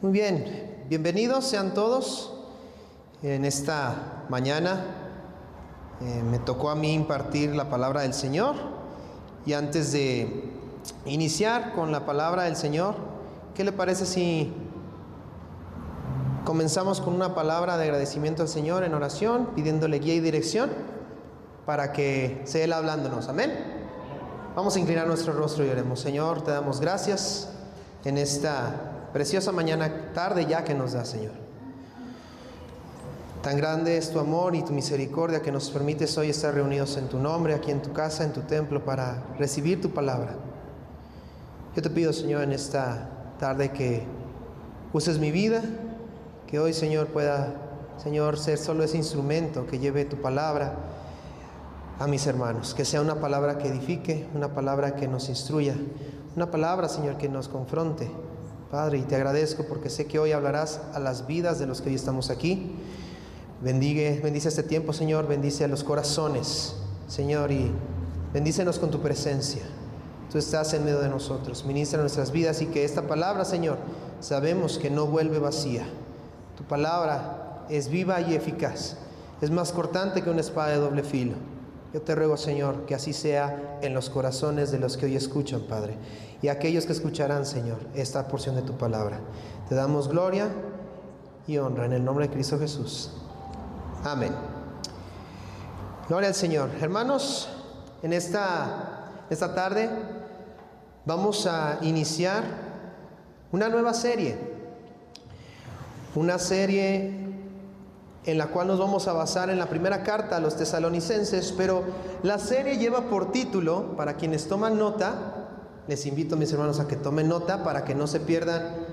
Muy bien, bienvenidos sean todos en esta mañana. Me tocó a mí impartir la palabra del Señor, y antes de iniciar con la palabra del Señor, ¿qué le parece si comenzamos con una palabra de agradecimiento al Señor en oración, pidiéndole guía y dirección para que sea Él hablándonos? Amén. Vamos a inclinar nuestro rostro y oremos. Señor, te damos gracias en esta preciosa mañana, tarde ya que nos da, Señor. Tan grande es tu amor y tu misericordia que nos permites hoy estar reunidos en tu nombre, aquí en tu casa, en tu templo, para recibir tu palabra. Yo te pido, Señor, en esta tarde que uses mi vida, que hoy, Señor, pueda, Señor, ser solo ese instrumento que lleve tu palabra a mis hermanos, que sea una palabra que edifique, una palabra que nos instruya, una palabra, Señor, que nos confronte, Padre. Y te agradezco porque sé que hoy hablarás a las vidas de los que hoy estamos aquí. Bendice este tiempo, Señor, bendice a los corazones, Señor, y bendícenos con tu presencia. Tú estás en medio de nosotros, ministra nuestras vidas, y que esta palabra, Señor, sabemos que no vuelve vacía. Tu palabra es viva y eficaz, es más cortante que una espada de doble filo. Yo te ruego, Señor, que así sea en los corazones de los que hoy escuchan, Padre, y aquellos que escucharán, Señor, esta porción de tu palabra. Te damos gloria y honra en el nombre de Cristo Jesús. Amén. Gloria al Señor. Hermanos, en esta tarde vamos a iniciar una nueva serie. Una serie en la cual nos vamos a basar en la primera carta a los tesalonicenses, pero la serie lleva por título, para quienes toman nota, les invito, mis hermanos, a que tomen nota para que no se pierdan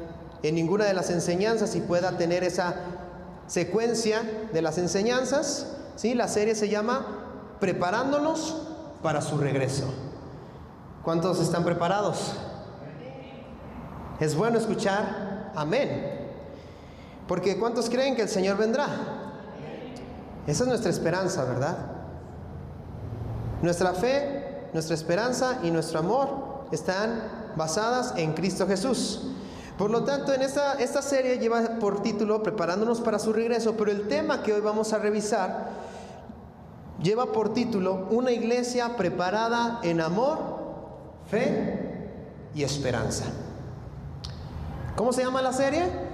en ninguna de las enseñanzas y pueda tener esa secuencia de las enseñanzas, ¿sí? La serie se llama Preparándonos para su regreso. ¿Cuántos están preparados? Es bueno escuchar amén. Porque ¿cuántos creen que el Señor vendrá? Esa es nuestra esperanza, ¿verdad? Nuestra fe, nuestra esperanza y nuestro amor están basadas en Cristo Jesús. Por lo tanto, en esta serie lleva por título Preparándonos para su regreso, pero el tema que hoy vamos a revisar lleva por título Una iglesia preparada en amor, fe y esperanza. ¿Cómo se llama la serie?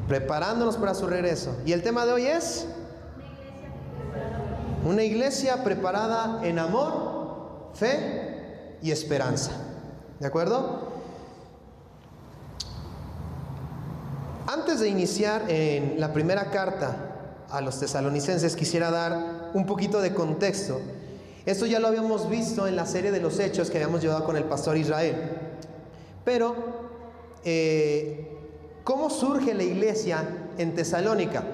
Preparándonos para su regreso. Y el tema de hoy es una iglesia preparada en amor, fe y esperanza. ¿De acuerdo? Antes de iniciar en la primera carta a los tesalonicenses, quisiera dar un poquito de contexto. Esto ya lo habíamos visto en la serie de los Hechos que habíamos llevado con el pastor Israel. Pero ¿cómo surge la iglesia en Tesalónica?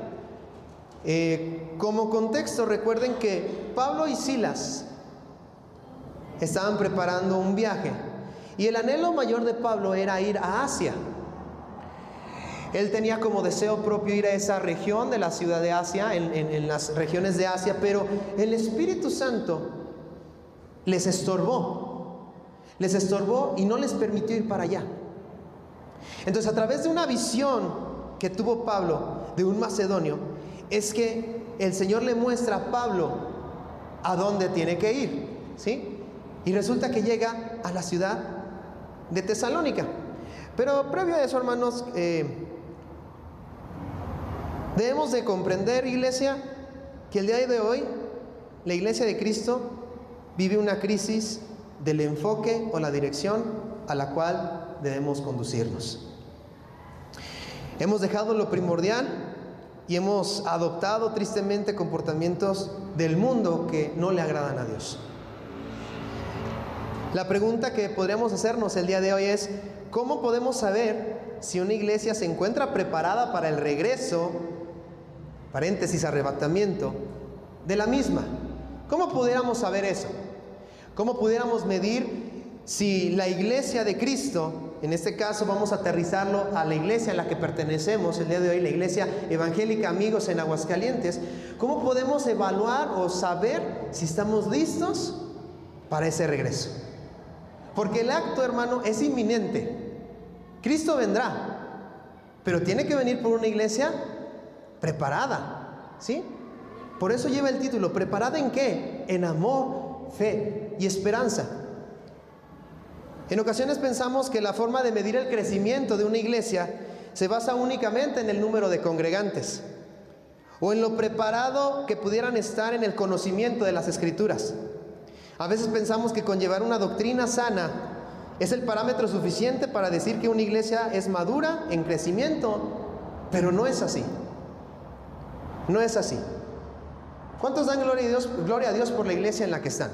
Como contexto, recuerden que Pablo y Silas estaban preparando un viaje, y el anhelo mayor de Pablo era ir a Asia. Él tenía como deseo propio ir a esa región de la ciudad de Asia, en las regiones de Asia, pero el Espíritu Santo les estorbó y no les permitió ir para allá. Entonces, a través de una visión que tuvo Pablo de un macedonio, es que el Señor le muestra a Pablo a dónde tiene que ir, ¿sí? Y resulta que llega a la ciudad de Tesalónica. Pero previo a eso, hermanos, debemos de comprender, iglesia, que el día de hoy la iglesia de Cristo vive una crisis del enfoque o la dirección a la cual debemos conducirnos. Hemos dejado lo primordial y hemos adoptado tristemente comportamientos del mundo que no le agradan a Dios. La pregunta que podríamos hacernos el día de hoy es: ¿cómo podemos saber si una iglesia se encuentra preparada para el regreso, paréntesis, arrebatamiento, de la misma? ¿Cómo pudiéramos saber eso? ¿Cómo pudiéramos medir si la iglesia de Cristo, en este caso vamos a aterrizarlo a la iglesia a la que pertenecemos el día de hoy, la iglesia evangélica Amigos en Aguascalientes, cómo podemos evaluar o saber si estamos listos para ese regreso? Porque el acto, hermano, es inminente. Cristo vendrá, pero tiene que venir por una iglesia preparada, ¿sí? Por eso lleva el título, ¿preparada en qué? En amor, fe y esperanza. En ocasiones pensamos que la forma de medir el crecimiento de una iglesia se basa únicamente en el número de congregantes o en lo preparado que pudieran estar en el conocimiento de las Escrituras. A veces pensamos que con llevar una doctrina sana es el parámetro suficiente para decir que una iglesia es madura, en crecimiento, pero no es así. No es así. ¿Cuántos dan gloria a Dios por la iglesia en la que están?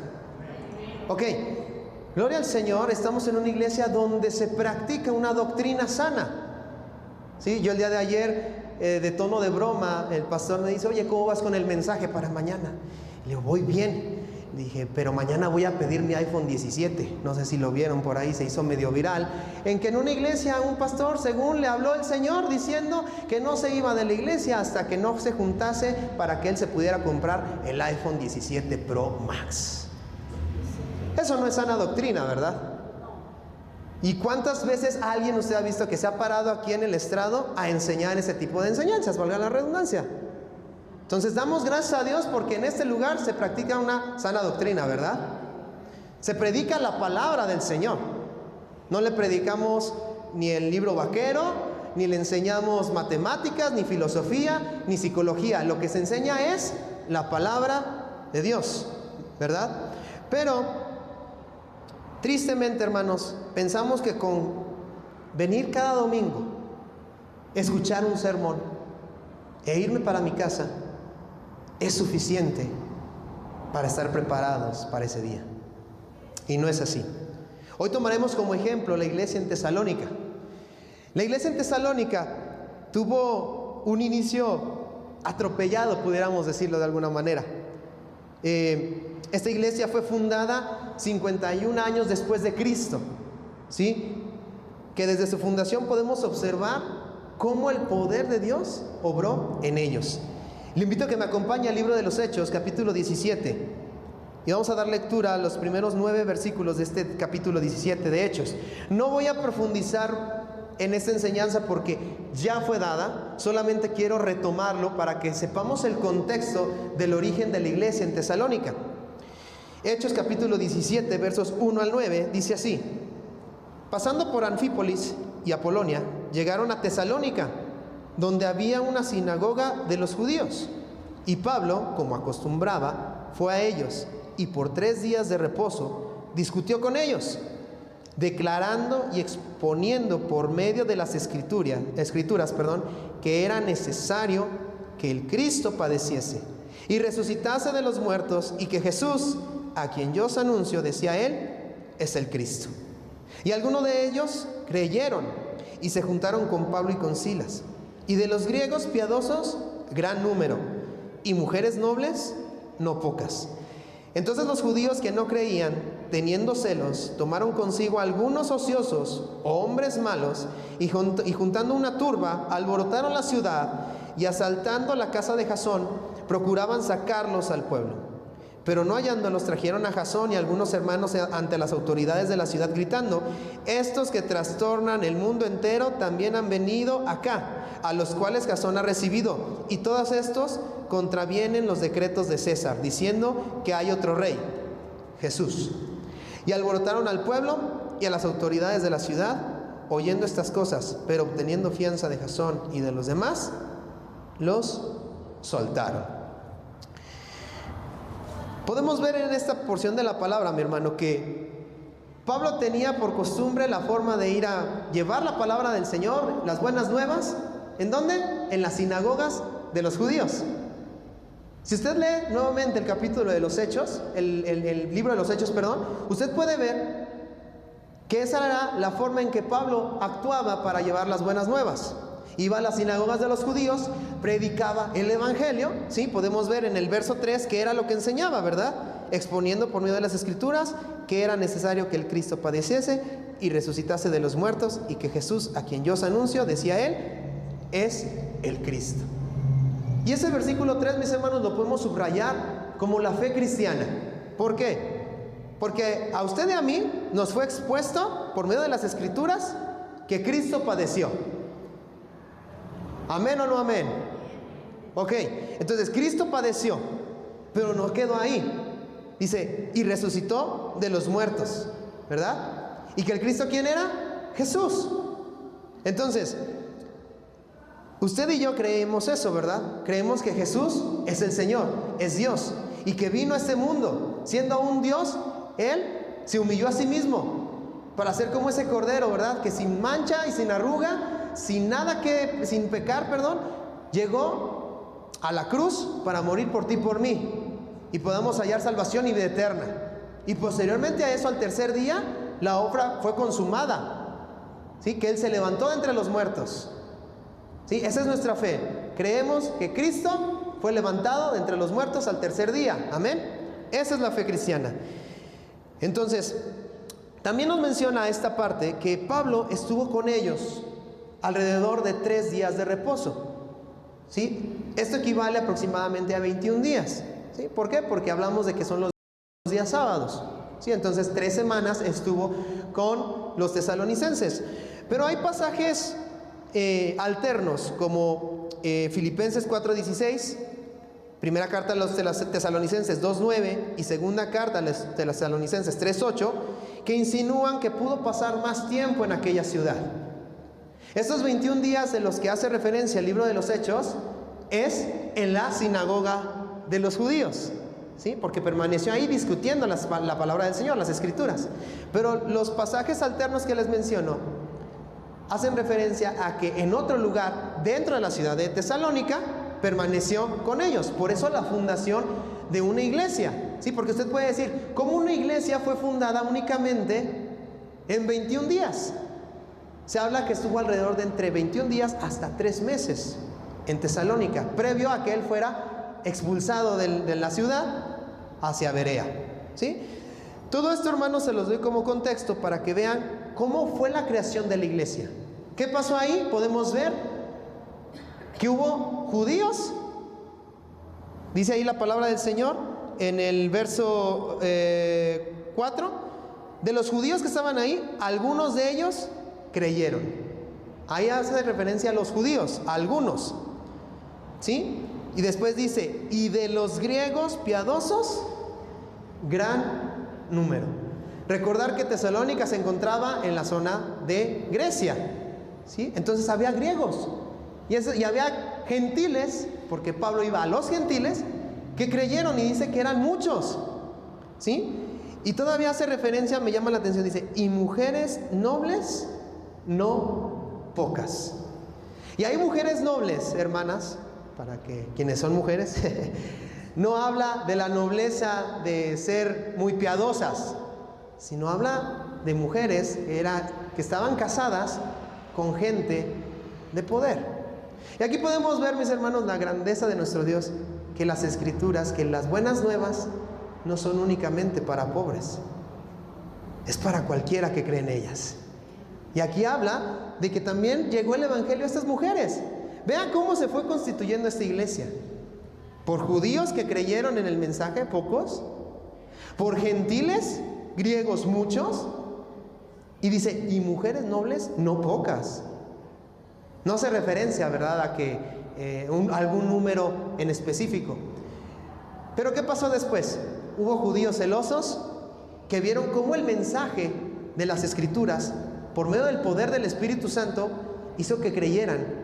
Ok, gloria al Señor, estamos en una iglesia donde se practica una doctrina sana. Sí, yo el día de ayer, de tono de broma, el pastor me dice, oye, ¿cómo vas con el mensaje para mañana? Le digo, voy bien. Dije, pero mañana voy a pedir mi iPhone 17. No sé si lo vieron por ahí, se hizo medio viral. En que en una iglesia un pastor, según le habló el Señor, diciendo que no se iba de la iglesia hasta que no se juntase para que él se pudiera comprar el iPhone 17 Pro Max. Eso no es sana doctrina, ¿verdad? ¿Y cuántas veces alguien usted ha visto que se ha parado aquí en el estrado a enseñar ese tipo de enseñanzas, valga la redundancia? Entonces damos gracias a Dios porque en este lugar se practica una sana doctrina, ¿verdad? Se predica la palabra del Señor. No le predicamos ni el libro vaquero, ni le enseñamos matemáticas, ni filosofía, ni psicología. Lo que se enseña es la palabra de Dios, ¿verdad? Pero tristemente, hermanos, pensamos que con venir cada domingo, escuchar un sermón e irme para mi casa es suficiente para estar preparados para ese día. Y no es así. Hoy tomaremos como ejemplo la iglesia en Tesalónica. La iglesia en Tesalónica tuvo un inicio atropellado, pudiéramos decirlo de alguna manera. Esta iglesia fue fundada 51 años después de Cristo, ¿sí? Que desde su fundación podemos observar cómo el poder de Dios obró en ellos. Le invito a que me acompañe al libro de los Hechos, capítulo 17. Y vamos a dar lectura a los primeros 9 versículos de este capítulo 17 de Hechos. No voy a profundizar en esta enseñanza porque ya fue dada, solamente quiero retomarlo para que sepamos el contexto del origen de la iglesia en Tesalónica. Hechos capítulo 17, versos 1 al 9, dice así: pasando por Anfípolis y Apolonia, llegaron a Tesalónica, donde había una sinagoga de los judíos. Y Pablo, como acostumbraba, fue a ellos, y por 3 días de reposo discutió con ellos, declarando y exponiendo por medio de las escrituras, que era necesario que el Cristo padeciese y resucitase de los muertos, y que Jesús, a quien yo os anuncio, decía él, es el Cristo. Y algunos de ellos creyeron y se juntaron con Pablo y con Silas. Y de los griegos piadosos, gran número, y mujeres nobles, no pocas. Entonces los judíos que no creían, teniendo celos, tomaron consigo a algunos ociosos o hombres malos, y juntando una turba, alborotaron la ciudad, y asaltando la casa de Jasón, procuraban sacarlos al pueblo. Pero no hallándolos, trajeron a Jasón y algunos hermanos ante las autoridades de la ciudad, gritando: estos que trastornan el mundo entero también han venido acá, a los cuales Jasón ha recibido, y todos estos contravienen los decretos de César, diciendo que hay otro rey, Jesús. Y alborotaron al pueblo y a las autoridades de la ciudad, oyendo estas cosas, pero obteniendo fianza de Jasón y de los demás, los soltaron. Podemos ver en esta porción de la palabra, mi hermano, que Pablo tenía por costumbre la forma de ir a llevar la palabra del Señor, las buenas nuevas. ¿En dónde? En las sinagogas de los judíos. Si usted lee nuevamente el capítulo de los Hechos, el libro de los Hechos, usted puede ver que esa era la forma en que Pablo actuaba para llevar las buenas nuevas. Iba a las sinagogas de los judíos, predicaba el evangelio, ¿sí? Podemos ver en el verso 3 que era lo que enseñaba, ¿verdad? Exponiendo por medio de las escrituras que era necesario que el Cristo padeciese y resucitase de los muertos, y que Jesús, a quien yo os anuncio, decía él, es el Cristo. Y ese versículo 3, mis hermanos, lo podemos subrayar como la fe cristiana. ¿Por qué? Porque a usted y a mí nos fue expuesto por medio de las escrituras que Cristo padeció. ¿Amén o no amén? Ok, entonces Cristo padeció, pero no quedó ahí. Dice, y resucitó de los muertos, ¿verdad? ¿Y que el Cristo quién era? Jesús. Entonces, usted y yo creemos eso, ¿verdad? Creemos que Jesús es el Señor, es Dios, y que vino a este mundo, siendo un Dios, Él se humilló a sí mismo para ser como ese cordero, ¿verdad? Que sin mancha y sin arruga, sin pecar, llegó a la cruz para morir por ti y por mí, y podamos hallar salvación y vida eterna. Y posteriormente a eso, al tercer día, la obra fue consumada, ¿sí? Que Él se levantó de entre los muertos, ¿sí? Esa es nuestra fe. Creemos que Cristo fue levantado de entre los muertos al tercer día. Amén. Esa es la fe cristiana. Entonces, también nos menciona esta parte que Pablo estuvo con ellos alrededor de 3 días de reposo, ¿sí? Esto equivale aproximadamente a 21 días. ¿Sí? ¿Por qué? Porque hablamos de que son los días sábados, ¿sí? Entonces 3 semanas estuvo con los tesalonicenses. Pero hay pasajes alternos, como Filipenses 4:16, primera carta a los tesalonicenses 2:9 y segunda carta a los tesalonicenses 3:8, que insinúan que pudo pasar más tiempo en aquella ciudad. Estos 21 días de los que hace referencia el libro de los Hechos es en la sinagoga de los judíos, ¿sí? Porque permaneció ahí discutiendo la palabra del Señor, las escrituras. Pero los pasajes alternos que les menciono hacen referencia a que en otro lugar dentro de la ciudad de Tesalónica permaneció con ellos. Por eso la fundación de una iglesia, ¿sí? Porque usted puede decir, ¿cómo una iglesia fue fundada únicamente en 21 días? Se habla que estuvo alrededor de entre 21 días hasta 3 meses en Tesalónica, previo a que él fuera expulsado de la ciudad hacia Berea, ¿sí? Todo esto, hermanos, se los doy como contexto para que vean cómo fue la creación de la iglesia. ¿Qué pasó ahí? Podemos ver que hubo judíos, dice ahí la palabra del Señor en el verso 4, de los judíos que estaban ahí, algunos de ellos creyeron. Ahí hace referencia a los judíos, a algunos, ¿sí? Y después dice, y de los griegos piadosos, gran número. Recordar que Tesalónica se encontraba en la zona de Grecia, ¿sí? Entonces había griegos y había gentiles, porque Pablo iba a los gentiles, que creyeron, y dice que eran muchos, ¿sí? Y todavía hace referencia, me llama la atención, dice, y mujeres nobles, no pocas. Y hay mujeres nobles, hermanas, para que quienes son mujeres, no habla de la nobleza de ser muy piadosas, sino habla de mujeres que estaban casadas con gente de poder. Y aquí podemos ver, mis hermanos, la grandeza de nuestro Dios, que las escrituras, que las buenas nuevas no son únicamente para pobres, es para cualquiera que cree en ellas. Y aquí habla de que también llegó el evangelio a estas mujeres. Vean cómo se fue constituyendo esta iglesia. Por judíos que creyeron en el mensaje, pocos. Por gentiles, griegos, muchos. Y dice, y mujeres nobles, no pocas. No hace referencia, ¿verdad?, a que algún número en específico. Pero ¿qué pasó después? Hubo judíos celosos que vieron cómo el mensaje de las escrituras, por medio del poder del Espíritu Santo, hizo que creyeran.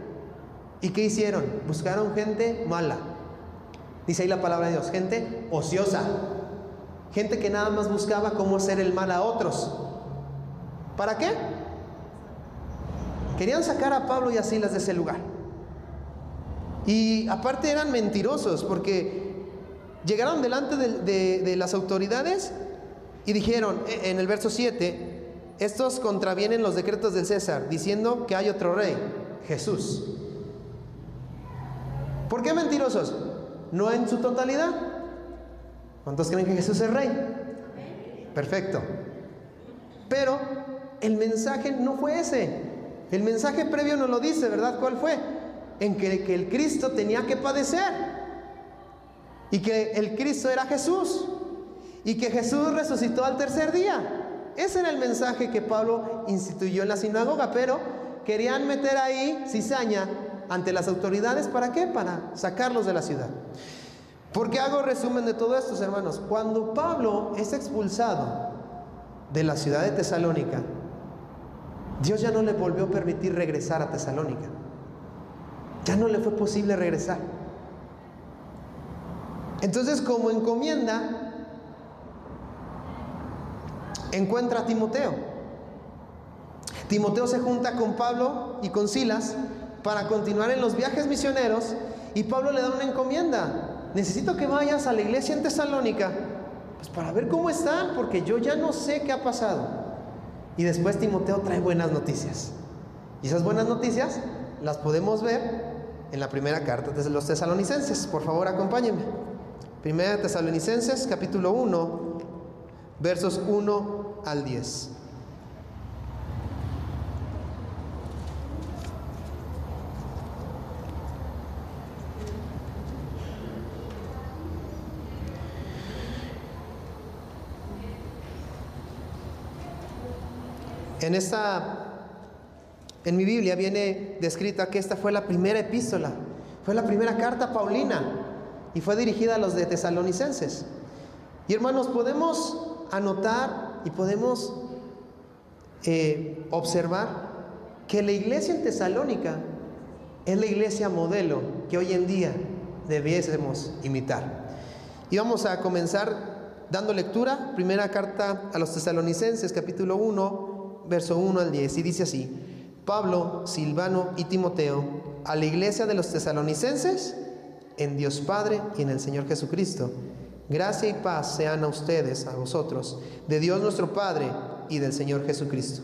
¿Y qué hicieron? Buscaron gente mala. Dice ahí la palabra de Dios, gente ociosa, gente que nada más buscaba cómo hacer el mal a otros. ¿Para qué? Querían sacar a Pablo y a Silas de ese lugar. Y aparte eran mentirosos, porque llegaron delante de las autoridades y dijeron en el verso 7, estos contravienen los decretos del César, diciendo que hay otro rey, Jesús. ¿Por qué mentirosos? No en su totalidad. ¿Cuántos creen que Jesús es rey? Perfecto. Pero el mensaje no fue ese. El mensaje previo nos lo dice, ¿verdad? ¿Cuál fue? En que el Cristo tenía que padecer, y que el Cristo era Jesús, y que Jesús resucitó al tercer día. Ese era el mensaje que Pablo instituyó en la sinagoga, pero querían meter ahí cizaña ante las autoridades. ¿Para qué? Para sacarlos de la ciudad. ¿Por qué hago resumen de todo esto, hermanos? Cuando Pablo es expulsado de la ciudad de Tesalónica, Dios ya no le volvió a permitir regresar a Tesalónica. Ya no le fue posible regresar. Entonces, como encomienda, encuentra a Timoteo. Timoteo se junta con Pablo y con Silas para continuar en los viajes misioneros, y Pablo le da una encomienda: necesito que vayas a la iglesia en Tesalónica, pues para ver cómo están, porque yo ya no sé qué ha pasado. Y después Timoteo trae buenas noticias, y esas buenas noticias las podemos ver en la primera carta de los Tesalonicenses. Por favor, acompáñenme. Primera de Tesalonicenses, capítulo 1, versos 1 al 10. En mi Biblia viene descrita que esta fue la primera epístola, fue la primera carta paulina, y fue dirigida a los de Tesalonicenses. Y hermanos, podemos anotar y podemos observar que la iglesia en Tesalónica es la iglesia modelo que hoy en día debiésemos imitar. Y vamos a comenzar dando lectura. Primera carta a los Tesalonicenses, capítulo 1, verso 1 al 10, y dice así: Pablo, Silvano y Timoteo, a la iglesia de los Tesalonicenses, en Dios Padre y en el Señor Jesucristo, gracia y paz sean a ustedes, a vosotros, de Dios nuestro Padre y del Señor Jesucristo.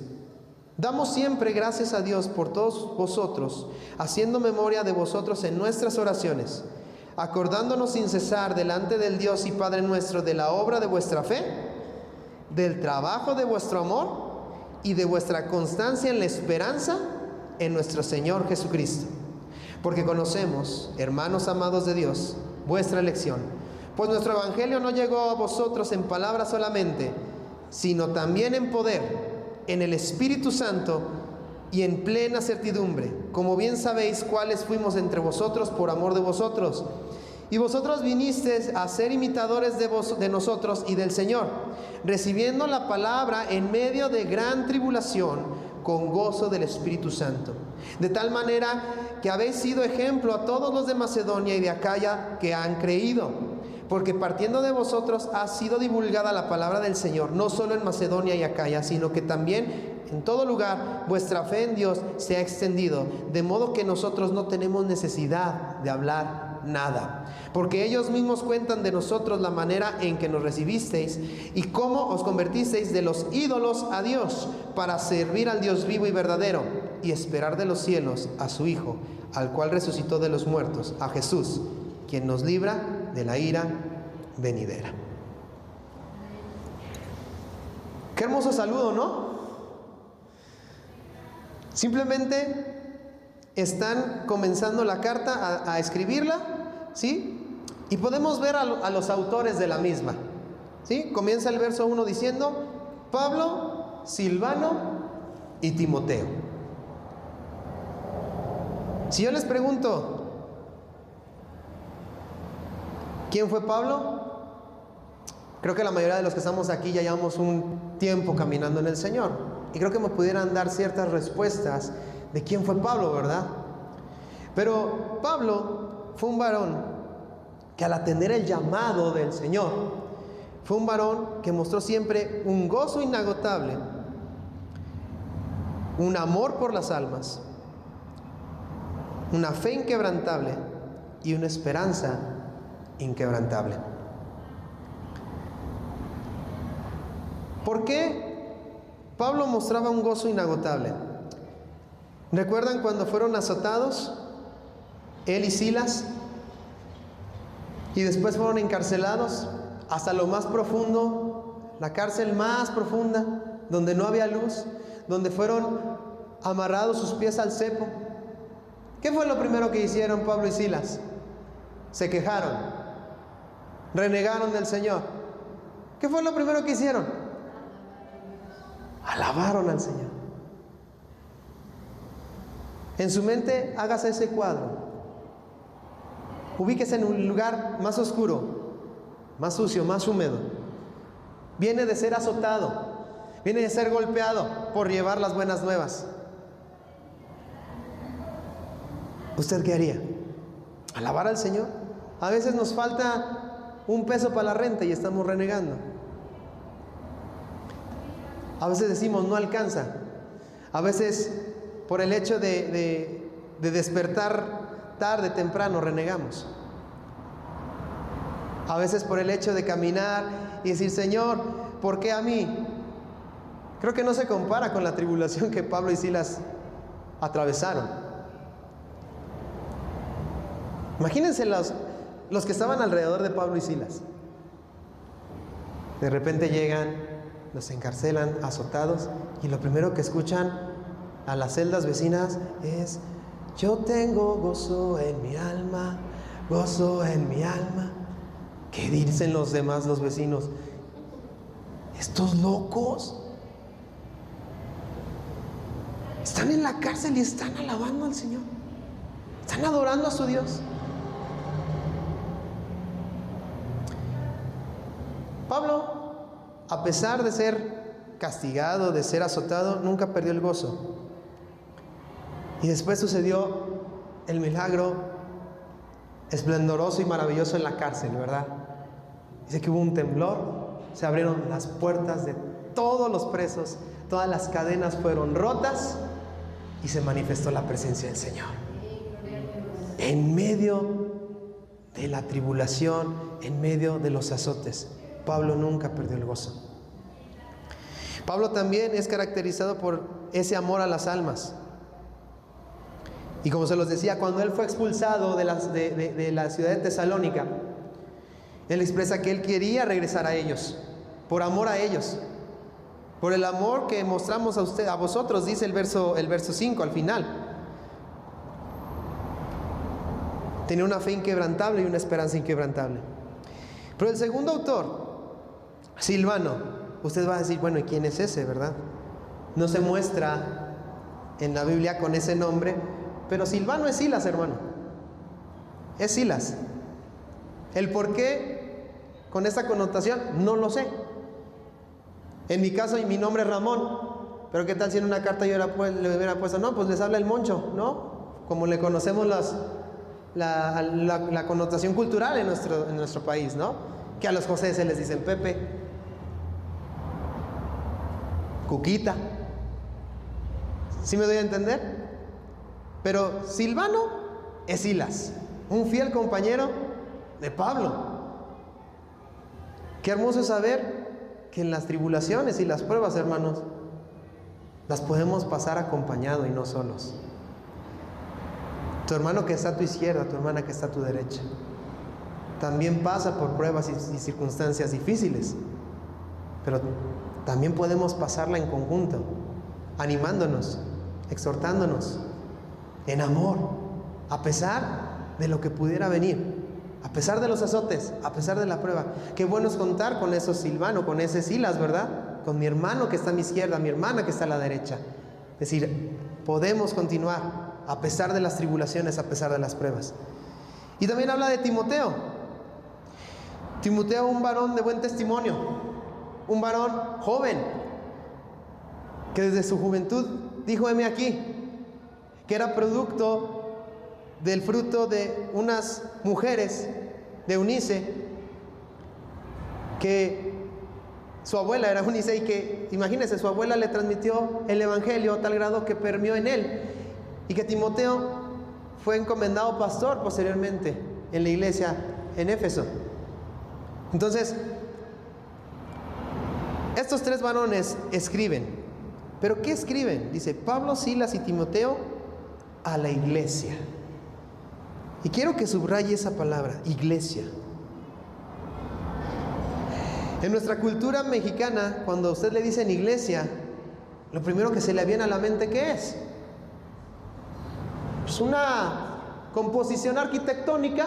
Damos siempre gracias a Dios por todos vosotros, haciendo memoria de vosotros en nuestras oraciones, acordándonos sin cesar delante del Dios y Padre nuestro de la obra de vuestra fe, del trabajo de vuestro amor y de vuestra constancia en la esperanza en nuestro Señor Jesucristo. Porque conocemos, hermanos amados de Dios, vuestra elección, pues nuestro evangelio no llegó a vosotros en palabra solamente, sino también en poder, en el Espíritu Santo y en plena certidumbre, como bien sabéis cuáles fuimos entre vosotros por amor de vosotros. Y vosotros vinisteis a ser imitadores de nosotros y del Señor, recibiendo la palabra en medio de gran tribulación, con gozo del Espíritu Santo, de tal manera que habéis sido ejemplo a todos los de Macedonia y de Acaya que han creído, porque partiendo de vosotros ha sido divulgada la palabra del Señor, no solo en Macedonia y Acaya, sino que también en todo lugar vuestra fe en Dios se ha extendido, de modo que nosotros no tenemos necesidad de hablar nada, porque ellos mismos cuentan de nosotros la manera en que nos recibisteis y cómo os convertisteis de los ídolos a Dios, para servir al Dios vivo y verdadero, y esperar de los cielos a su Hijo, al cual resucitó de los muertos, a Jesús, quien nos libra de la ira venidera. Qué hermoso saludo, ¿no? Simplemente están comenzando la carta a escribirla, ¿sí? Y podemos ver a los autores de la misma, ¿sí? Comienza el verso 1 diciendo: Pablo, Silvano y Timoteo. Si yo les pregunto, ¿quién fue Pablo? Creo que la mayoría de los que estamos aquí ya llevamos un tiempo caminando en el Señor, y creo que me pudieran dar ciertas respuestas de quién fue Pablo, ¿verdad? Pero Pablo fue un varón que, al atender el llamado del Señor, fue un varón que mostró siempre un gozo inagotable, un amor por las almas, una fe inquebrantable y una esperanza inquebrantable. ¿Por qué Pablo mostraba un gozo inagotable? ¿Recuerdan cuando fueron azotados él y Silas? Y después fueron encarcelados hasta lo más profundo, la cárcel más profunda, donde no había luz, donde fueron amarrados sus pies al cepo. ¿Qué fue lo primero que hicieron Pablo y Silas? Se quejaron, renegaron del Señor. ¿Qué fue lo primero que hicieron? Alabaron al Señor. En su mente, hágase ese cuadro. Ubíquese en un lugar más oscuro, más sucio, más húmedo. Viene de ser azotado, viene de ser golpeado por llevar las buenas nuevas. ¿Usted qué haría? ¿Alabar al Señor? A veces nos falta un peso para la renta y estamos renegando. A veces decimos no alcanza. A veces por el hecho de despertar tarde, temprano, renegamos. A veces por el hecho de caminar y decir, Señor, ¿por qué a mí? Creo que no se compara con la tribulación que Pablo y Silas atravesaron. Imagínense los que estaban alrededor de Pablo y Silas. De repente llegan, los encarcelan, azotados, y lo primero que escuchan a las celdas vecinas es: yo tengo gozo en mi alma, gozo en mi alma. ¿Qué dicen los demás, los vecinos? ¿Estos locos? Están en la cárcel y están alabando al Señor. Están adorando a su Dios. Pablo, a pesar de ser castigado, de ser azotado, nunca perdió el gozo. Y después sucedió el milagro esplendoroso y maravilloso en la cárcel, ¿verdad? Dice que hubo un temblor, se abrieron las puertas de todos los presos, todas las cadenas fueron rotas y se manifestó la presencia del Señor. En medio de la tribulación, en medio de los azotes, Pablo nunca perdió el gozo. Pablo también es caracterizado por ese amor a las almas. Y como se los decía, cuando él fue expulsado de la ciudad de Tesalónica, él expresa que él quería regresar a ellos, por amor a ellos, por el amor que mostramos a vosotros, dice el verso 5 al final. Tenía una fe inquebrantable y una esperanza inquebrantable. Pero el segundo autor, Silvano, usted va a decir, bueno, ¿y quién es ese, verdad? No se muestra en la Biblia con ese nombre, pero Silvano es Silas, hermano. Es Silas. El por qué con esta connotación no lo sé. En mi caso, mi nombre es Ramón, pero ¿qué tal si en una carta yo le hubiera puesto, no, pues les habla el Moncho, ¿no? Como le conocemos la connotación cultural en nuestro país, ¿no? Que a los José se les dicen Pepe, Cuquita. ¿Sí me doy a entender? Pero Silvano es Silas, un fiel compañero de Pablo. Qué hermoso es saber que en las tribulaciones y las pruebas, hermanos, las podemos pasar acompañados y no solos. Tu hermano que está a tu izquierda, tu hermana que está a tu derecha, también pasa por pruebas y circunstancias difíciles, pero también podemos pasarla en conjunto, animándonos, exhortándonos, en amor, a pesar de lo que pudiera venir, a pesar de los azotes, a pesar de la prueba. Qué bueno es contar con esos Silvano, con ese Silas, ¿verdad? Con mi hermano que está a mi izquierda, mi hermana que está a la derecha. Es decir, podemos continuar a pesar de las tribulaciones, a pesar de las pruebas. Y también habla de Timoteo. Timoteo, un varón de buen testimonio, un varón joven, que desde su juventud dijo, heme aquí, que era producto del fruto de unas mujeres de Eunice, que su abuela era Eunice, y que, imagínense, su abuela le transmitió el evangelio a tal grado que permeó en él, y que Timoteo fue encomendado pastor posteriormente en la iglesia en Éfeso. Entonces, estos tres varones escriben. ¿Pero qué escriben? Dice Pablo, Silas y Timoteo a la iglesia. Y quiero que subraye esa palabra, iglesia. En nuestra cultura mexicana, cuando a usted le dicen iglesia, lo primero que se le viene a la mente, ¿qué es? Es una composición arquitectónica,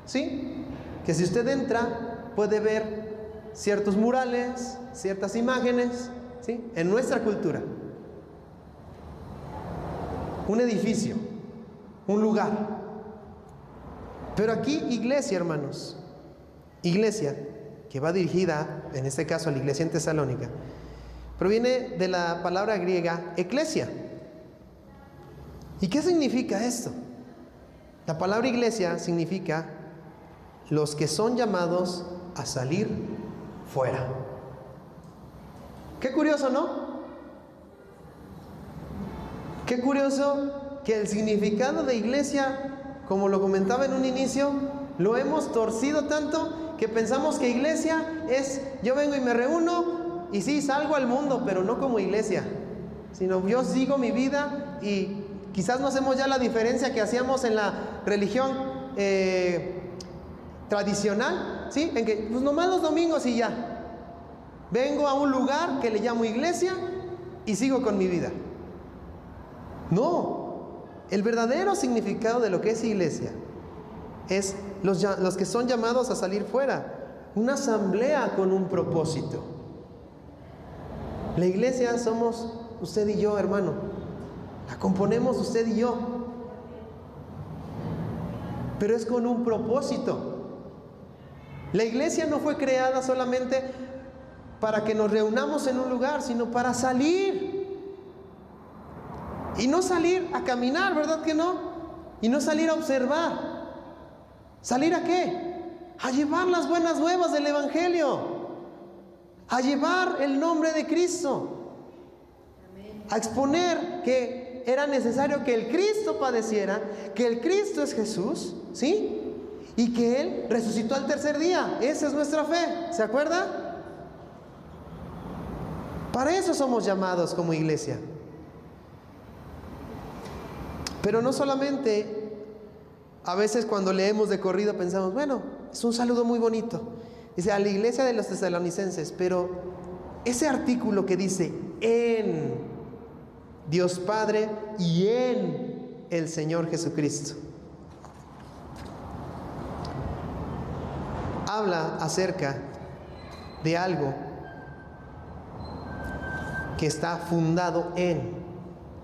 ¿sí? Que si usted entra, puede ver ciertos murales, ciertas imágenes, ¿sí? En nuestra cultura. un edificio, un lugar. Pero aquí iglesia, hermanos, iglesia, que va dirigida, en este caso a la iglesia en Tesalónica, proviene de la palabra griega eclesia. ¿Y qué significa esto? La palabra iglesia significa los que son llamados a salir fuera. Qué curioso, ¿no? Qué curioso que el significado de iglesia, como lo comentaba en un inicio, lo hemos torcido tanto que pensamos que iglesia es yo vengo y me reúno y sí, salgo al mundo, pero no como iglesia, sino yo sigo mi vida y quizás no hacemos ya la diferencia que hacíamos en la religión tradicional, ¿sí? En que pues nomás los domingos y ya. Vengo a un lugar que le llamo iglesia y sigo con mi vida. No, el verdadero significado de lo que es iglesia es los que son llamados a salir fuera, una asamblea con un propósito. La iglesia somos usted y yo, hermano, la componemos usted y yo, pero es con un propósito. La iglesia no fue creada solamente para que nos reunamos en un lugar, sino para salir. Y no salir a caminar, ¿verdad que no? Y no salir a observar. ¿Salir a qué? A llevar las buenas nuevas del Evangelio. A llevar el nombre de Cristo. A exponer que era necesario que el Cristo padeciera, que el Cristo es Jesús, ¿sí? Y que Él resucitó al tercer día. Esa es nuestra fe, ¿se acuerda? Para eso somos llamados como iglesia. Pero no solamente, a veces cuando leemos de corrido pensamos, bueno, es un saludo muy bonito. Dice, a la iglesia de los tesalonicenses, pero ese artículo que dice, en Dios Padre y en el Señor Jesucristo, habla acerca de algo que está fundado en,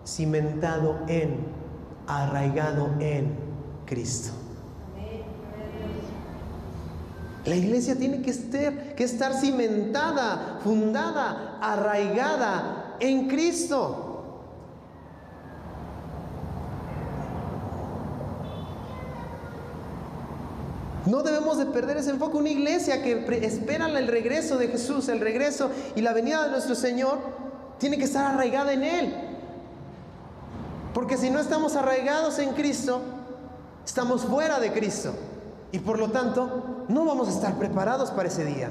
cimentado en, arraigado en Cristo. La iglesia tiene que estar cimentada, fundada, arraigada en Cristo. No debemos de perder ese enfoque. Una iglesia que espera el regreso de Jesús, el regreso y la venida de nuestro Señor, tiene que estar arraigada en Él. Porque si no estamos arraigados en Cristo, estamos fuera de Cristo. Y por lo tanto, no vamos a estar preparados para ese día.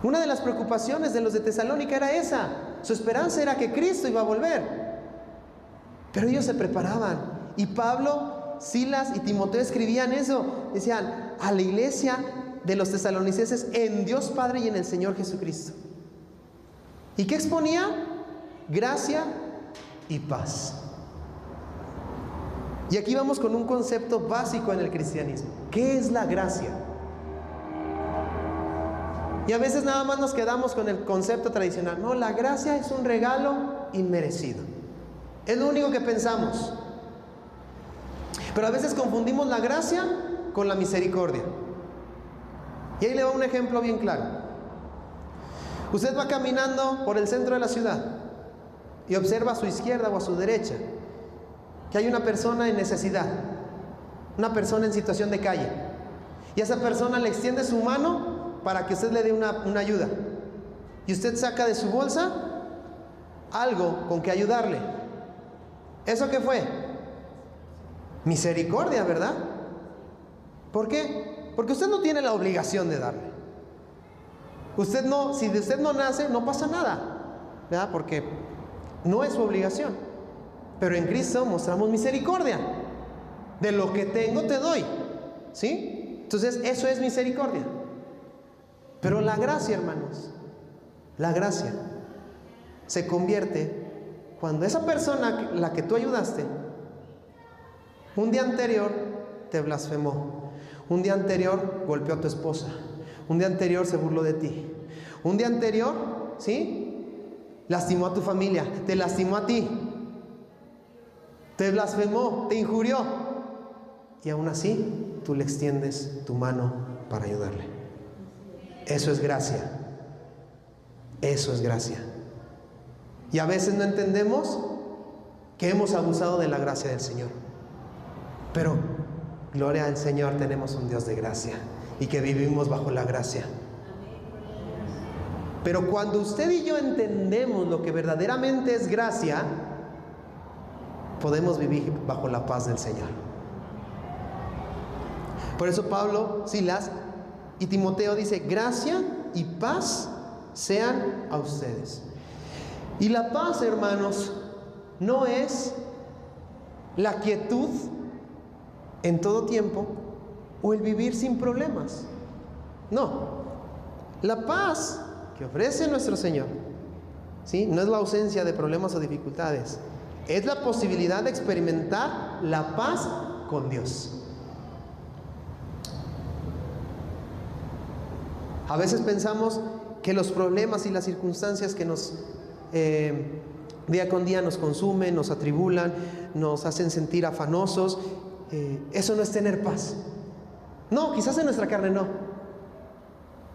Una de las preocupaciones de los de Tesalónica era esa. Su esperanza era que Cristo iba a volver. Pero ellos se preparaban. Y Pablo, Silas y Timoteo escribían eso. Decían, a la iglesia de los tesalonicenses en Dios Padre y en el Señor Jesucristo. ¿Y qué exponía? Gracia y paz. Y aquí vamos con un concepto básico en el cristianismo. ¿Qué es la gracia? Y a veces nada más nos quedamos con el concepto tradicional. No, la gracia es un regalo inmerecido. Es lo único que pensamos. Pero a veces confundimos la gracia con la misericordia. Y ahí le va un ejemplo bien claro. Usted va caminando por el centro de la ciudad y observa a su izquierda o a su derecha que hay una persona en necesidad, una persona en situación de calle, y esa persona le extiende su mano para que usted le dé una ayuda, y usted saca de su bolsa algo con que ayudarle. ¿Eso qué fue? Misericordia, ¿verdad? ¿Por qué? Porque usted no tiene la obligación de darle. Si de usted no nace, no pasa nada, ¿verdad? Porque no es su obligación. Pero en Cristo mostramos misericordia. De lo que tengo te doy, ¿sí? Entonces eso es misericordia. Pero la gracia, hermanos, la gracia se convierte cuando esa persona, la que tú ayudaste, un día anterior te blasfemó, un día anterior golpeó a tu esposa, un día anterior se burló de ti, un día anterior, ¿sí?, lastimó a tu familia, te lastimó a ti. te blasfemó, te injurió, y aún así tú le extiendes tu mano para ayudarle. Eso es gracia. Eso es gracia. Y a veces no entendemos que hemos abusado de la gracia del Señor. Pero gloria al Señor, tenemos un Dios de gracia y que vivimos bajo la gracia. Pero cuando usted y yo entendemos lo que verdaderamente es gracia, podemos vivir bajo la paz del Señor. Por eso Pablo, Silas y Timoteo dice: gracia y paz sean a ustedes. Y la paz, hermanos, no es la quietud en todo tiempo o el vivir sin problemas. No. La paz que ofrece nuestro Señor, ¿sí?, no es la ausencia de problemas o dificultades. Es la posibilidad de experimentar la paz con Dios. A veces pensamos que los problemas y las circunstancias que nos día con día nos consumen, nos atribulan, nos hacen sentir afanosos, eso no es tener paz. No, quizás en nuestra carne no.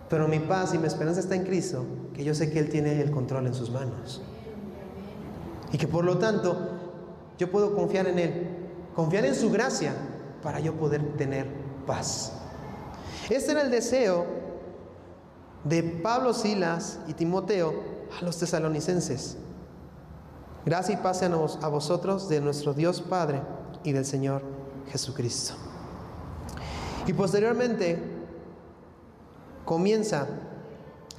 Pero mi paz y mi esperanza está en Cristo, que yo sé que Él tiene el control en sus manos. Y que por lo tanto yo puedo confiar en Él, confiar en su gracia para yo poder tener paz. Este era el deseo de Pablo, Silas y Timoteo a los tesalonicenses. Gracia y paz sean a vosotros de nuestro Dios Padre y del Señor Jesucristo. Y posteriormente comienza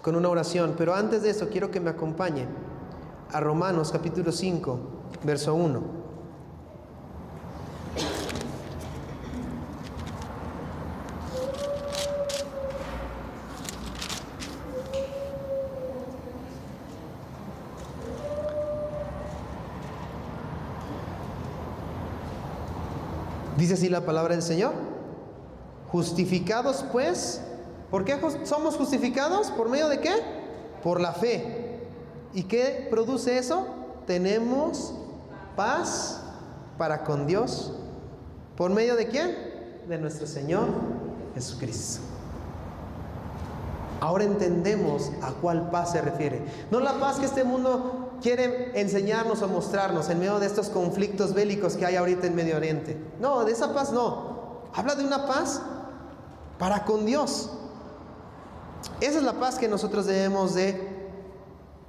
con una oración, pero antes de eso quiero que me acompañe a Romanos capítulo 5, verso 1. Dice así la palabra del Señor: justificados pues, ¿por qué somos justificados? ¿Por medio de qué? Por la fe. ¿Y qué produce eso? Tenemos paz para con Dios. ¿Por medio de quién? De nuestro Señor Jesucristo. Ahora entendemos a cuál paz se refiere. No la paz que este mundo quiere enseñarnos o mostrarnos en medio de estos conflictos bélicos que hay ahorita en Medio Oriente. No, de esa paz no. Habla de una paz para con Dios. Esa es la paz que nosotros debemos de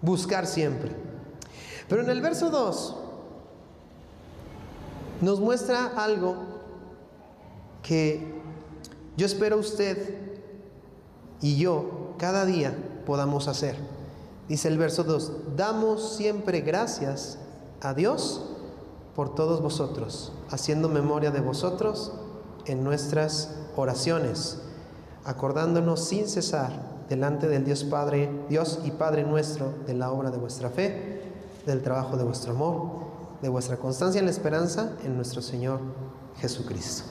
buscar siempre. Pero en el verso 2 nos muestra algo que yo espero usted y yo cada día podamos hacer. Dice el verso 2: damos siempre gracias a Dios por todos vosotros, haciendo memoria de vosotros en nuestras oraciones, acordándonos sin cesar delante del Dios y Padre nuestro, de la obra de vuestra fe, del trabajo de vuestro amor, de vuestra constancia en la esperanza en nuestro Señor Jesucristo.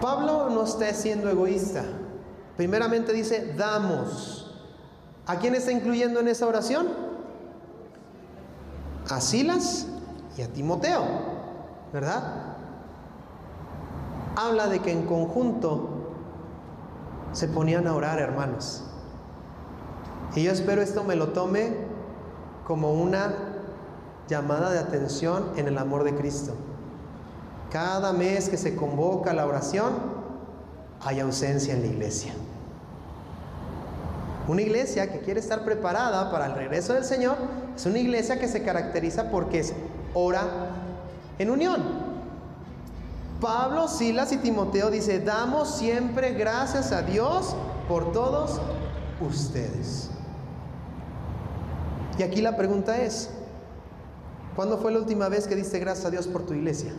Pablo no está siendo egoísta. Primeramente dice: damos. ¿A quién está incluyendo en esa oración? A Silas y a Timoteo, ¿verdad? Habla de que en conjunto se ponían a orar, hermanos. Y yo espero esto me lo tome como una llamada de atención en el amor de Cristo. Cada mes que se convoca la oración, hay ausencia en la iglesia. Una iglesia que quiere estar preparada para el regreso del Señor es una iglesia que se caracteriza porque ora en unión. Pablo, Silas y Timoteo dice: damos siempre gracias a Dios por todos ustedes. Y aquí la pregunta es: ¿cuándo fue la última vez que diste gracias a Dios por tu iglesia?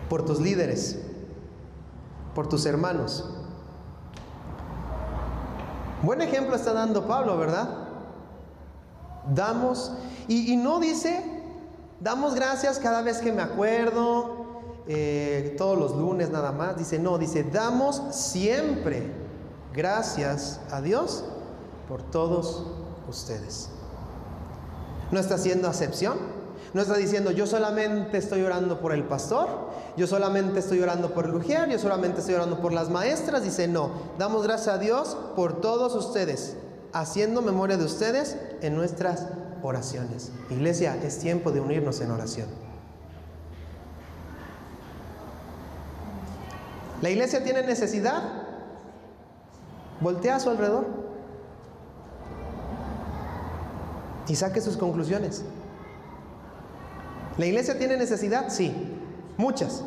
Por tus líderes, por tus hermanos. Buen ejemplo está dando Pablo, ¿verdad? Damos, y no dice damos gracias cada vez que me acuerdo, todos los lunes nada más. Dice, no, dice damos siempre gracias a Dios por todos ustedes. No está haciendo acepción. No está diciendo, yo solamente estoy orando por el pastor, yo solamente estoy orando por el ujier, yo solamente estoy orando por las maestras. Dice, no, damos gracias a Dios por todos ustedes, haciendo memoria de ustedes en nuestras oraciones. Iglesia, es tiempo de unirnos en oración. ¿La iglesia tiene necesidad? Voltea a su alrededor y saque sus conclusiones. ¿La iglesia tiene necesidad? Sí, muchas.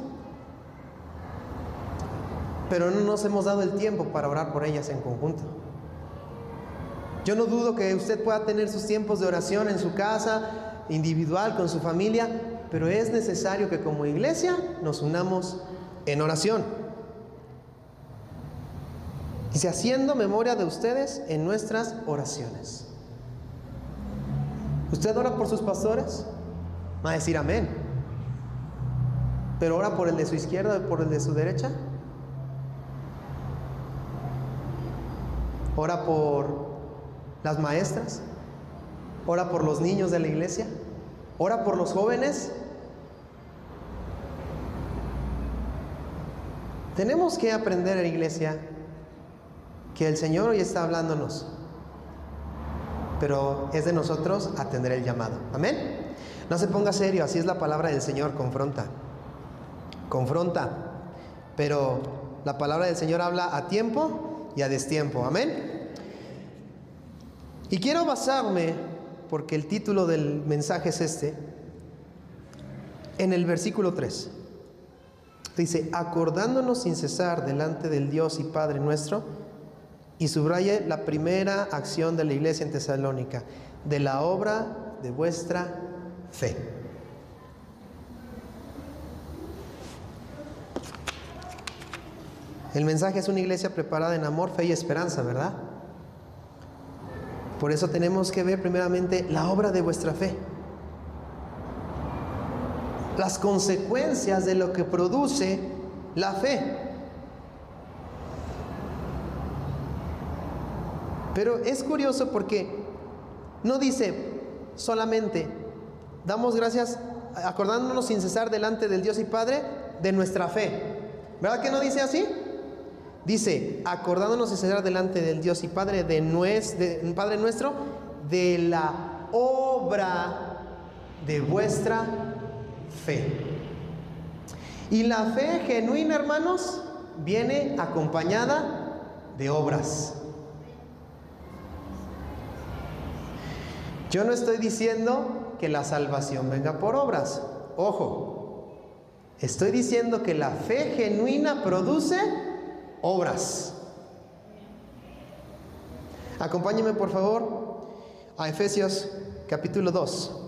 Pero no nos hemos dado el tiempo para orar por ellas en conjunto. Yo no dudo que usted pueda tener sus tiempos de oración en su casa, individual, con su familia, pero es necesario que como iglesia nos unamos en oración. Dice, haciendo memoria de ustedes en nuestras oraciones. ¿Usted ora por sus pastores? Va a decir amén. ¿Pero ora por el de su izquierda o por el de su derecha? ¿Ora por las maestras? ¿Ora por los niños de la iglesia? ¿Ora por los jóvenes? Tenemos que aprender en la iglesia que el Señor hoy está hablándonos, pero es de nosotros atender el llamado. Amén. No se ponga serio, así es la palabra del Señor, confronta, pero la palabra del Señor habla a tiempo y a destiempo. Amén. Y quiero basarme, porque el título del mensaje es este, en el versículo 3. Dice, acordándonos sin cesar delante del Dios y Padre nuestro. Y subraye la primera acción de la iglesia en Tesalónica, de la obra de vuestra fe. El mensaje es una iglesia preparada en amor, fe y esperanza, ¿verdad? Por eso tenemos que ver primeramente la obra de vuestra fe. Las consecuencias de lo que produce la fe. Pero es curioso porque no dice solamente, damos gracias acordándonos sin cesar delante del Dios y Padre de nuestra fe. ¿Verdad que no dice así? Dice, acordándonos sin cesar delante del Dios y Padre Padre nuestro, de la obra de vuestra fe. Y la fe genuina, hermanos, viene acompañada de obras. Yo no estoy diciendo que la salvación venga por obras. Ojo, estoy diciendo que la fe genuina produce obras. Acompáñenme por favor a Efesios capítulo 2.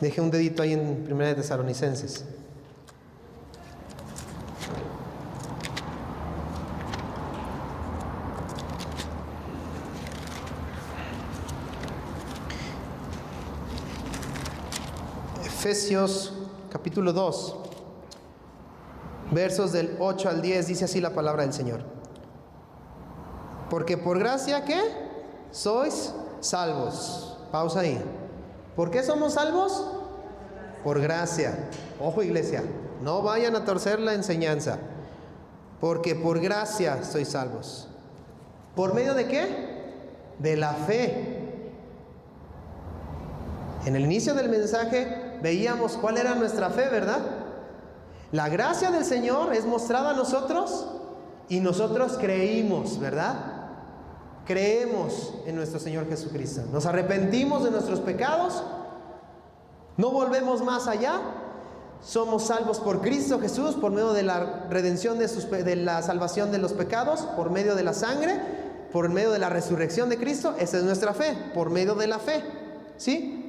Deje un dedito ahí en 1 de Tesalonicenses. Efesios capítulo 2, versos del 8 al 10, dice así la palabra del Señor. Porque por gracia, ¿qué? Sois salvos. Pausa ahí. ¿Por qué somos salvos? Por gracia. Ojo, iglesia, no vayan a torcer la enseñanza. Porque por gracia sois salvos. ¿Por medio de qué? De la fe. En el inicio del mensaje veíamos cuál era nuestra fe, ¿verdad? La gracia del Señor es mostrada a nosotros y nosotros creímos, ¿verdad? Creemos en nuestro Señor Jesucristo. Nos arrepentimos de nuestros pecados, no volvemos más allá, somos salvos por Cristo Jesús, por medio de la redención de la salvación de los pecados, por medio de la sangre, por medio de la resurrección de Cristo. Esa es nuestra fe, por medio de la fe, ¿sí?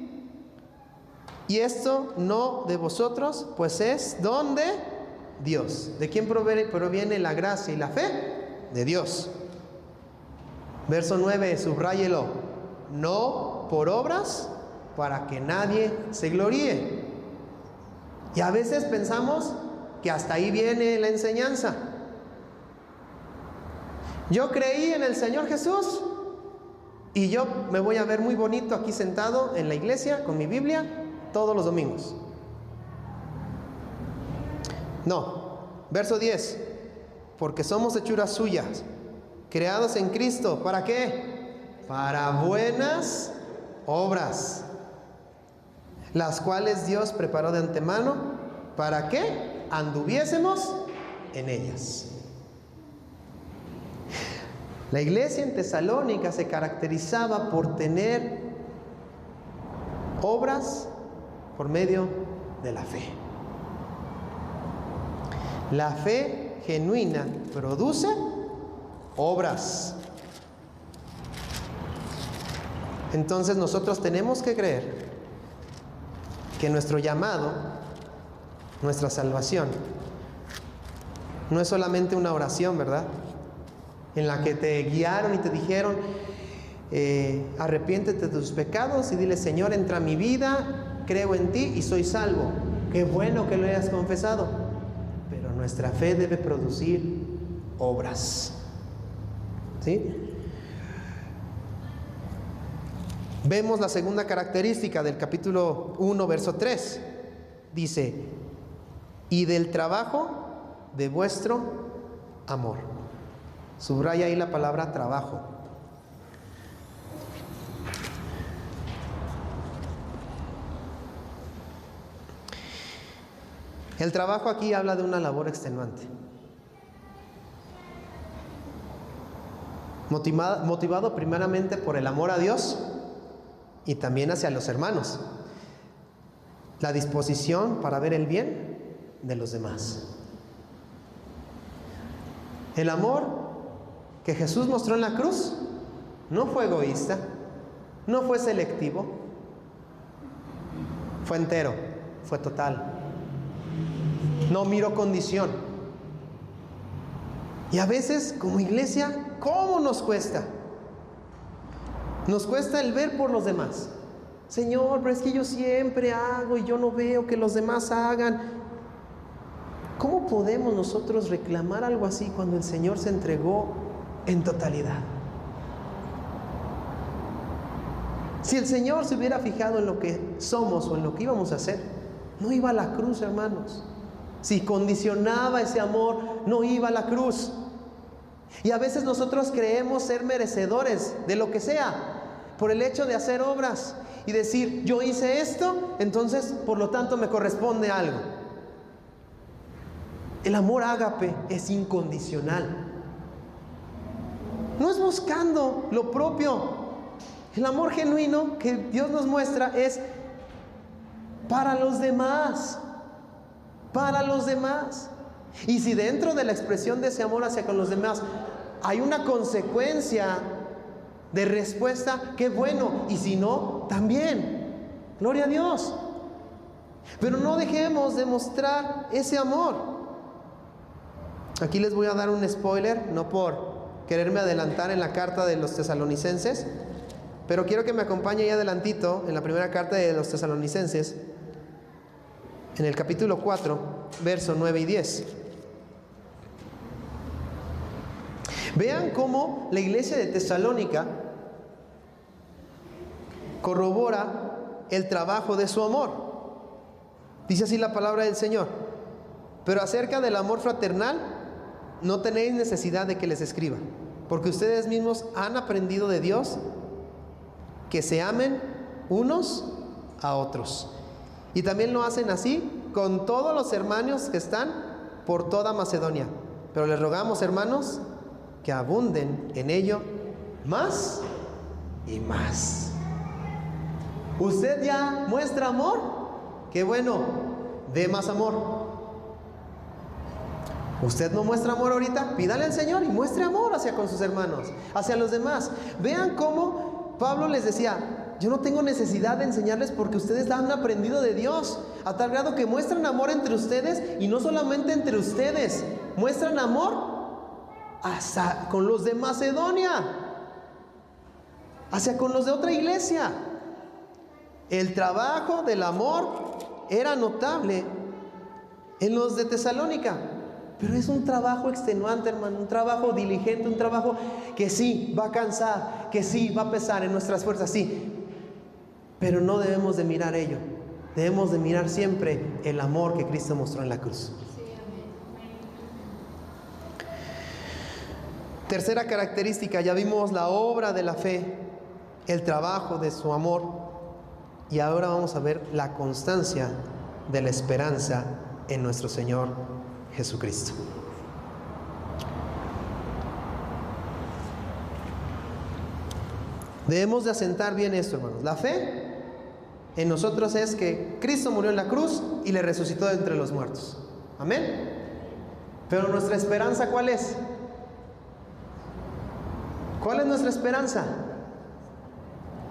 Y esto no de vosotros, pues es don de Dios. ¿De quién proviene la gracia y la fe? De Dios. Verso 9, subráyelo. No por obras, para que nadie se gloríe. Y a veces pensamos que hasta ahí viene la enseñanza. Yo creí en el Señor Jesús y yo me voy a ver muy bonito aquí sentado en la iglesia con mi Biblia todos los domingos. No. Verso 10. Porque somos hechuras suyas, creados en Cristo. ¿Para qué? Para buenas obras, las cuales Dios preparó de antemano para que anduviésemos en ellas. La iglesia en Tesalónica se caracterizaba por tener obras por medio de la fe. La fe genuina produce obras. Entonces nosotros tenemos que creer que nuestro llamado, nuestra salvación, no es solamente una oración, ¿verdad? En la que te guiaron y te dijeron, arrepiéntete de tus pecados y dile: Señor, entra a mi vida, creo en ti y soy salvo. Qué bueno que lo hayas confesado, pero nuestra fe debe producir obras, ¿sí? Vemos la segunda característica del capítulo 1, verso 3. Dice: y del trabajo de vuestro amor. Subraya ahí la palabra trabajo. El trabajo aquí habla de una labor extenuante, motivado primeramente por el amor a Dios y también hacia los hermanos, la disposición para ver el bien de los demás. El amor que Jesús mostró en la cruz no fue egoísta, no fue selectivo, fue entero, fue total. No miró condición. Y a veces como iglesia, ¿cómo nos cuesta? Nos cuesta el ver por los demás. Señor, pero es que yo siempre hago y yo no veo que los demás hagan. ¿Cómo podemos nosotros reclamar algo así cuando el Señor se entregó en totalidad? Si el Señor se hubiera fijado en lo que somos o en lo que íbamos a hacer, no iba a la cruz, hermanos. Si condicionaba ese amor, no iba a la cruz. Y a veces nosotros creemos ser merecedores de lo que sea por el hecho de hacer obras y decir: yo hice esto, entonces por lo tanto me corresponde algo. El amor ágape es incondicional. No es buscando lo propio. El amor genuino que Dios nos muestra es para los demás. Para los demás. Y si dentro de la expresión de ese amor hacia con los demás hay una consecuencia de respuesta, qué bueno. Y si no, también. Gloria a Dios. Pero no dejemos de mostrar ese amor. Aquí les voy a dar un spoiler, no por quererme adelantar en la carta de los tesalonicenses, pero quiero que me acompañe ahí adelantito en la primera carta de los tesalonicenses, en el capítulo 4, versos 9 y 10. Vean cómo la iglesia de Tesalónica corrobora el trabajo de su amor. Dice así la palabra del Señor: pero acerca del amor fraternal no tenéis necesidad de que les escriba, porque ustedes mismos han aprendido de Dios que se amen unos a otros. Y también lo hacen así con todos los hermanos que están por toda Macedonia. Pero les rogamos, hermanos, que abunden en ello más y más. ¿Usted ya muestra amor? Qué bueno, dé más amor. ¿Usted no muestra amor ahorita? Pídale al Señor y muestre amor hacia con sus hermanos, hacia los demás. Vean cómo Pablo les decía: yo no tengo necesidad de enseñarles porque ustedes han aprendido de Dios, a tal grado que muestran amor entre ustedes, y no solamente entre ustedes, muestran amor hasta con los de Macedonia, hacia con los de otra iglesia. El trabajo del amor era notable en los de Tesalónica. Pero es un trabajo extenuante, hermano, un trabajo diligente, un trabajo que sí va a cansar, que sí va a pesar en nuestras fuerzas, sí. Pero no debemos de mirar ello. Debemos de mirar siempre el amor que Cristo mostró en la cruz. Tercera característica, ya vimos la obra de la fe, el trabajo de su amor, y ahora vamos a ver la constancia de la esperanza en nuestro Señor Jesucristo. Debemos de asentar bien esto, hermanos. La fe en nosotros es que Cristo murió en la cruz y le resucitó de entre los muertos. Amén. Pero nuestra esperanza, ¿cuál es? ¿Cuál es nuestra esperanza?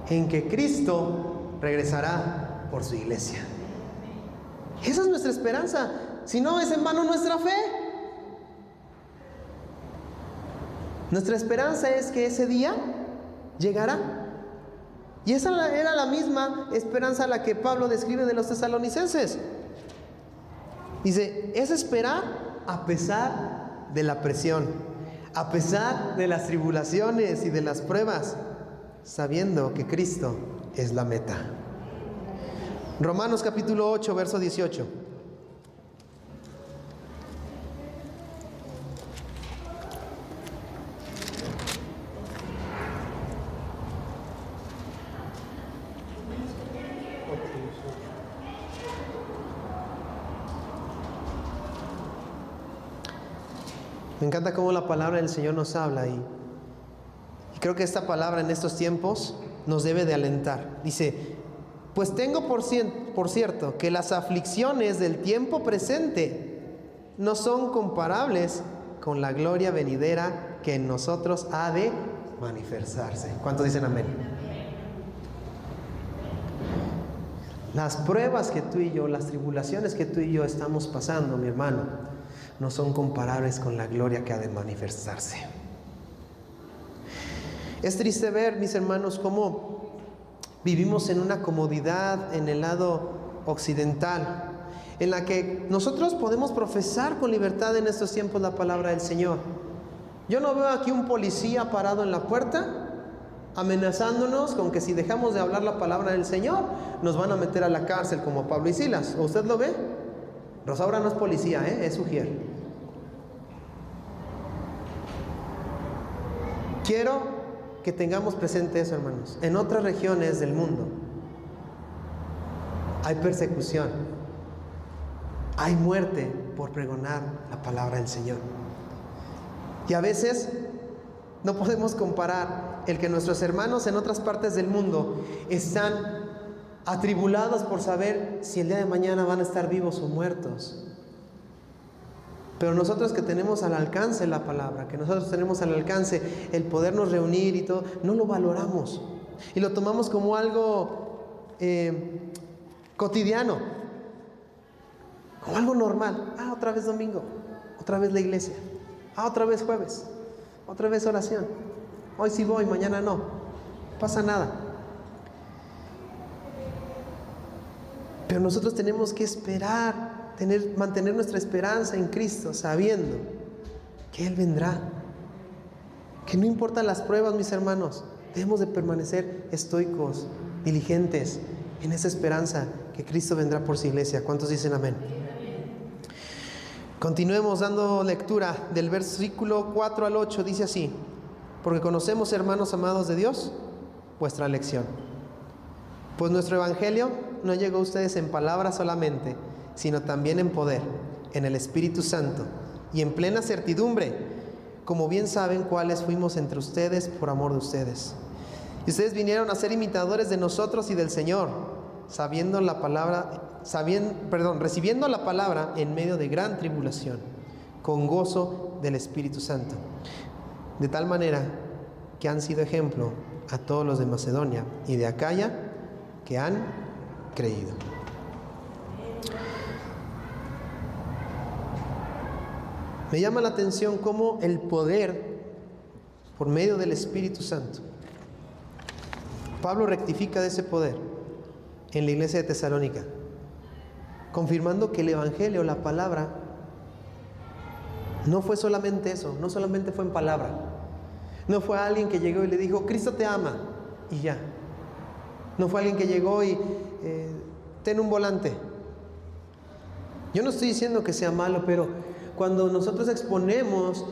En que Cristo regresará por su iglesia. Esa es nuestra esperanza. Si no, es en vano nuestra fe. Nuestra esperanza es que ese día llegará. Y esa era la misma esperanza a la que Pablo describe de los tesalonicenses. Dice, es esperar a pesar de la presión, a pesar de las tribulaciones y de las pruebas, sabiendo que Cristo es la meta. Romanos capítulo 8, verso 18. Me encanta cómo la palabra del Señor nos habla y creo que esta palabra en estos tiempos nos debe de alentar. Dice, pues tengo por cierto que las aflicciones del tiempo presente no son comparables con la gloria venidera que en nosotros ha de manifestarse. ¿Cuántos dicen amén? Las pruebas que tú y yo, las tribulaciones que tú y yo estamos pasando, mi hermano, no son comparables con la gloria que ha de manifestarse. Es triste ver, mis hermanos, cómo vivimos en una comodidad en el lado occidental, en la que nosotros podemos profesar con libertad en estos tiempos la palabra del Señor. Yo no veo aquí un policía parado en la puerta amenazándonos con que si dejamos de hablar la palabra del Señor nos van a meter a la cárcel como Pablo y Silas. ¿O usted lo ve? Rosaura no es policía, es ujier. Quiero que tengamos presente eso, hermanos. En otras regiones del mundo hay persecución, hay muerte por pregonar la palabra del Señor. Y a veces no podemos comparar el que nuestros hermanos en otras partes del mundo están atribulados por saber si el día de mañana van a estar vivos o muertos. Pero nosotros que tenemos al alcance la palabra, que nosotros tenemos al alcance el podernos reunir y todo, no lo valoramos y lo tomamos como algo cotidiano, como algo normal. Otra vez domingo, otra vez la iglesia, otra vez jueves, otra vez oración. Hoy sí voy, mañana no pasa nada. Pero nosotros tenemos que esperar, mantener nuestra esperanza en Cristo, sabiendo que Él vendrá. Que no importan las pruebas, mis hermanos, debemos de permanecer estoicos, diligentes en esa esperanza que Cristo vendrá por su iglesia. ¿Cuántos dicen amén? Continuemos dando lectura del versículo 4 al 8. Dice así: porque conocemos, hermanos amados de Dios, vuestra elección. Pues nuestro evangelio no llegó a ustedes en palabra solamente, sino también en poder, en el Espíritu Santo y en plena certidumbre, como bien saben cuáles fuimos entre ustedes por amor de ustedes. Y ustedes vinieron a ser imitadores de nosotros y del Señor, recibiendo la palabra en medio de gran tribulación, con gozo del Espíritu Santo, de tal manera que han sido ejemplo a todos los de Macedonia y de Acaya que han creído. Me llama la atención cómo el poder por medio del Espíritu Santo, Pablo rectifica de ese poder en la iglesia de Tesalónica, confirmando que el evangelio, la palabra, No fue solamente eso, no solamente fue en palabra. No fue alguien que llegó y le dijo, Cristo te ama, y ya. No fue alguien que llegó y ten un volante. Yo no estoy diciendo que sea malo, pero cuando nosotros exponemos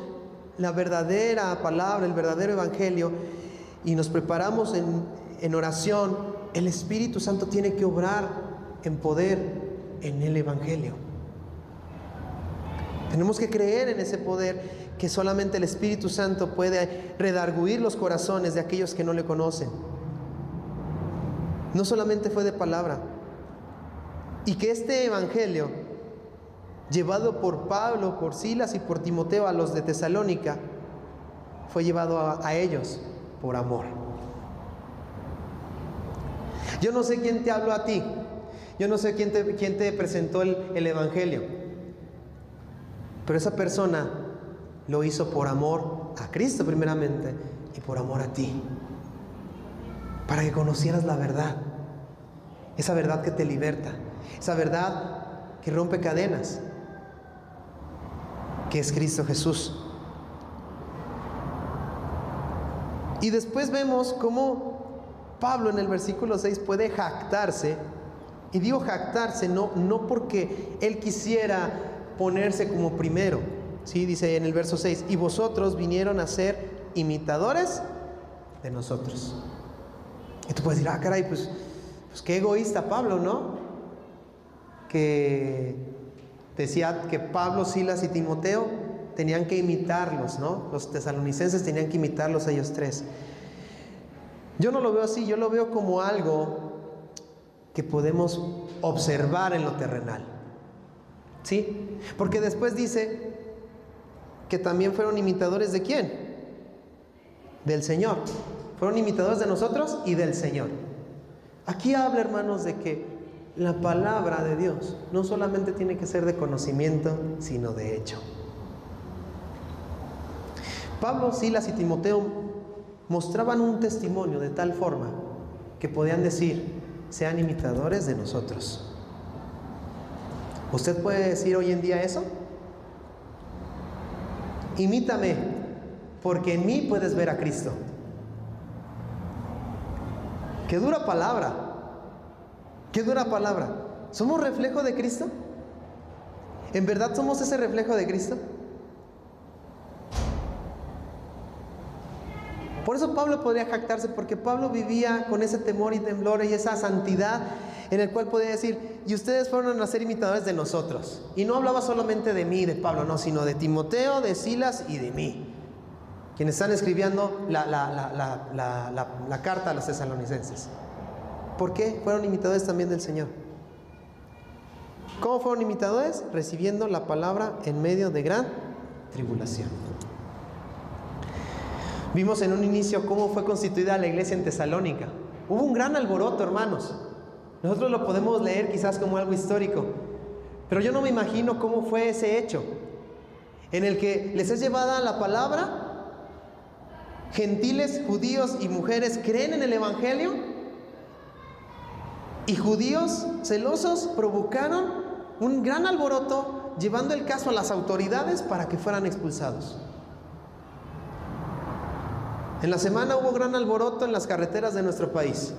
la verdadera palabra, el verdadero evangelio, y nos preparamos en oración, el Espíritu Santo tiene que obrar en poder en el evangelio. Tenemos que creer en ese poder que solamente el Espíritu Santo puede redarguir los corazones de aquellos que no le conocen. No solamente fue de palabra. Y que este evangelio, llevado por Pablo, por Silas y por Timoteo a los de Tesalónica, fue llevado a ellos por amor. Yo no sé quién te habló a ti. Yo no sé quién te presentó el evangelio. Pero esa persona lo hizo por amor a Cristo primeramente y por amor a ti. Para que conocieras la verdad. Esa verdad que te liberta. Esa verdad que rompe cadenas. Que es Cristo Jesús. Y después vemos cómo Pablo en el versículo 6 puede jactarse. Y digo jactarse no porque él quisiera ponerse como primero. ¿Sí? Dice en el verso 6, y vosotros vinieron a ser imitadores de nosotros. Y tú puedes decir, caray, pues qué egoísta Pablo, ¿no? Que decía que Pablo, Silas y Timoteo tenían que imitarlos, ¿no? Los tesalonicenses tenían que imitarlos a ellos tres. Yo no lo veo así, yo lo veo como algo que podemos observar en lo terrenal. ¿Sí? Porque después dice que también fueron imitadores ¿de quién? Del Señor. Fueron imitadores de nosotros y del Señor. Aquí habla, hermanos, de que la palabra de Dios no solamente tiene que ser de conocimiento, sino de hecho. Pablo, Silas y Timoteo mostraban un testimonio de tal forma que podían decir, sean imitadores de nosotros. ¿Usted puede decir hoy en día eso? Imítame, porque en mí puedes ver a Cristo. ¡Qué dura palabra! ¡Qué dura palabra! ¿Somos reflejo de Cristo? ¿En verdad somos ese reflejo de Cristo? Por eso Pablo podría jactarse, porque Pablo vivía con ese temor y temblor y esa santidad en el cual podía decir, y ustedes fueron a ser imitadores de nosotros. Y no hablaba solamente de mí, de Pablo, no, sino de Timoteo, de Silas y de mí, quienes están escribiendo la carta a los tesalonicenses. ¿Por qué? Fueron imitadores también del Señor. ¿Cómo fueron imitadores? Recibiendo la palabra en medio de gran tribulación. Vimos en un inicio cómo fue constituida la iglesia en Tesalónica. Hubo un gran alboroto, hermanos. Nosotros lo podemos leer quizás como algo histórico, pero yo no me imagino cómo fue ese hecho en el que les es llevada la palabra. Gentiles, judíos y mujeres creen en el evangelio, y judíos celosos provocaron un gran alboroto, llevando el caso a las autoridades para que fueran expulsados. En la semana hubo gran alboroto en las carreteras de nuestro país.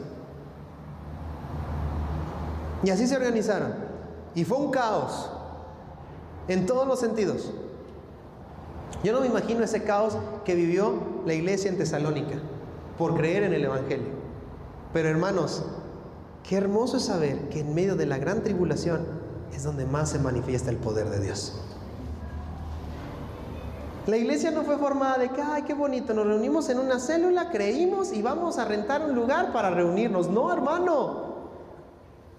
Y así se organizaron. Y fue un caos en todos los sentidos. Yo no me imagino ese caos que vivió la iglesia en Tesalónica por creer en el evangelio. Pero hermanos, qué hermoso es saber que en medio de la gran tribulación es donde más se manifiesta el poder de Dios. La iglesia no fue formada de que, ay, qué bonito, nos reunimos en una célula, creímos y vamos a rentar un lugar para reunirnos. No, hermano,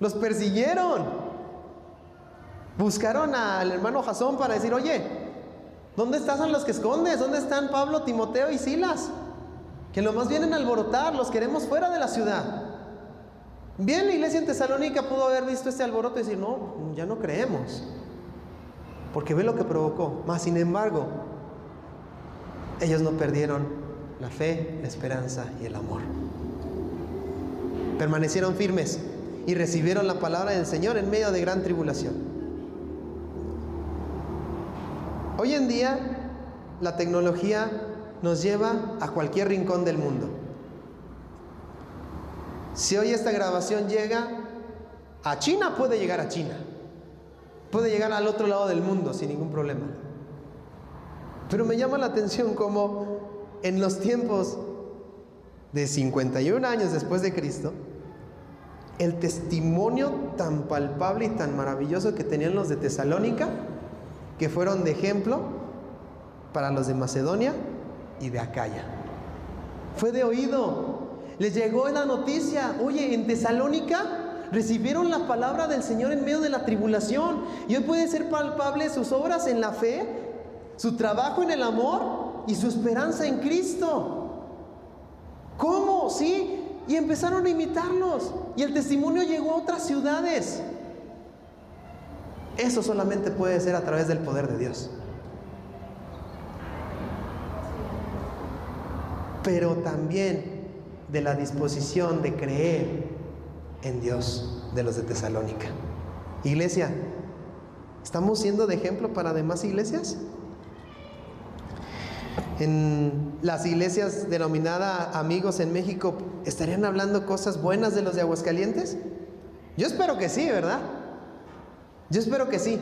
los persiguieron. Buscaron al hermano Jasón para decir, oye, ¿dónde están los que escondes? ¿Dónde están Pablo, Timoteo y Silas? Que lo más vienen a alborotar, los queremos fuera de la ciudad. Bien, la iglesia en Tesalónica pudo haber visto este alboroto y decir, no, ya no creemos, porque ve lo que provocó. Mas sin embargo, ellos no perdieron la fe, la esperanza y el amor. Permanecieron firmes y recibieron la palabra del Señor en medio de gran tribulación. Hoy en día la tecnología nos lleva a cualquier rincón del mundo. Si hoy esta grabación llega a China, puede llegar a China. Puede llegar al otro lado del mundo sin ningún problema. Pero me llama la atención cómo en los tiempos de 51 años después de Cristo, el testimonio tan palpable y tan maravilloso que tenían los de Tesalónica, que fueron de ejemplo para los de Macedonia y de Acaya. Fue de oído. Les llegó la noticia: oye, en Tesalónica recibieron la palabra del Señor en medio de la tribulación. Y hoy puede ser palpable sus obras en la fe, su trabajo en el amor y su esperanza en Cristo. ¿Cómo? Sí. Y empezaron a imitarlos. Y el testimonio llegó a otras ciudades. Eso solamente puede ser a través del poder de Dios. Pero también de la disposición de creer en Dios de los de Tesalónica. Iglesia, ¿estamos siendo de ejemplo para demás iglesias? En las iglesias denominadas Amigos en México, ¿estarían hablando cosas buenas de los de Aguascalientes? Yo espero que sí, ¿verdad? Yo espero que sí.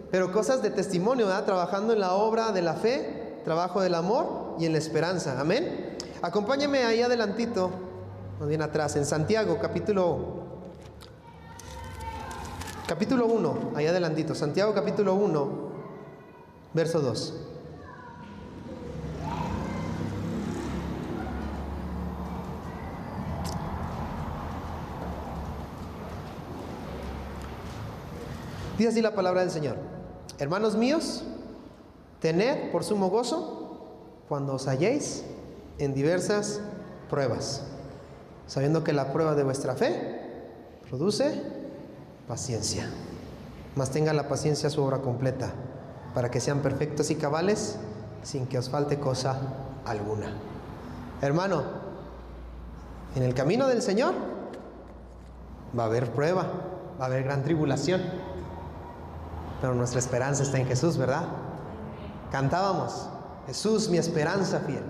Pero cosas de testimonio, ¿verdad? Trabajando en la obra de la fe, trabajo del amor y en la esperanza. Amén. Acompáñame ahí adelantito, más bien atrás, en Santiago, capítulo 1, ahí adelantito. Santiago capítulo 1, verso 2. Dice así la palabra del Señor: hermanos míos, tened por sumo gozo cuando os halléis en diversas pruebas, sabiendo que la prueba de vuestra fe produce paciencia. Mas tenga la paciencia su obra completa, para que sean perfectos y cabales, sin que os falte cosa alguna. Hermano, en el camino del Señor va a haber prueba, va a haber gran tribulación, pero nuestra esperanza está en Jesús, ¿verdad? Cantábamos: Jesús, mi esperanza fiel.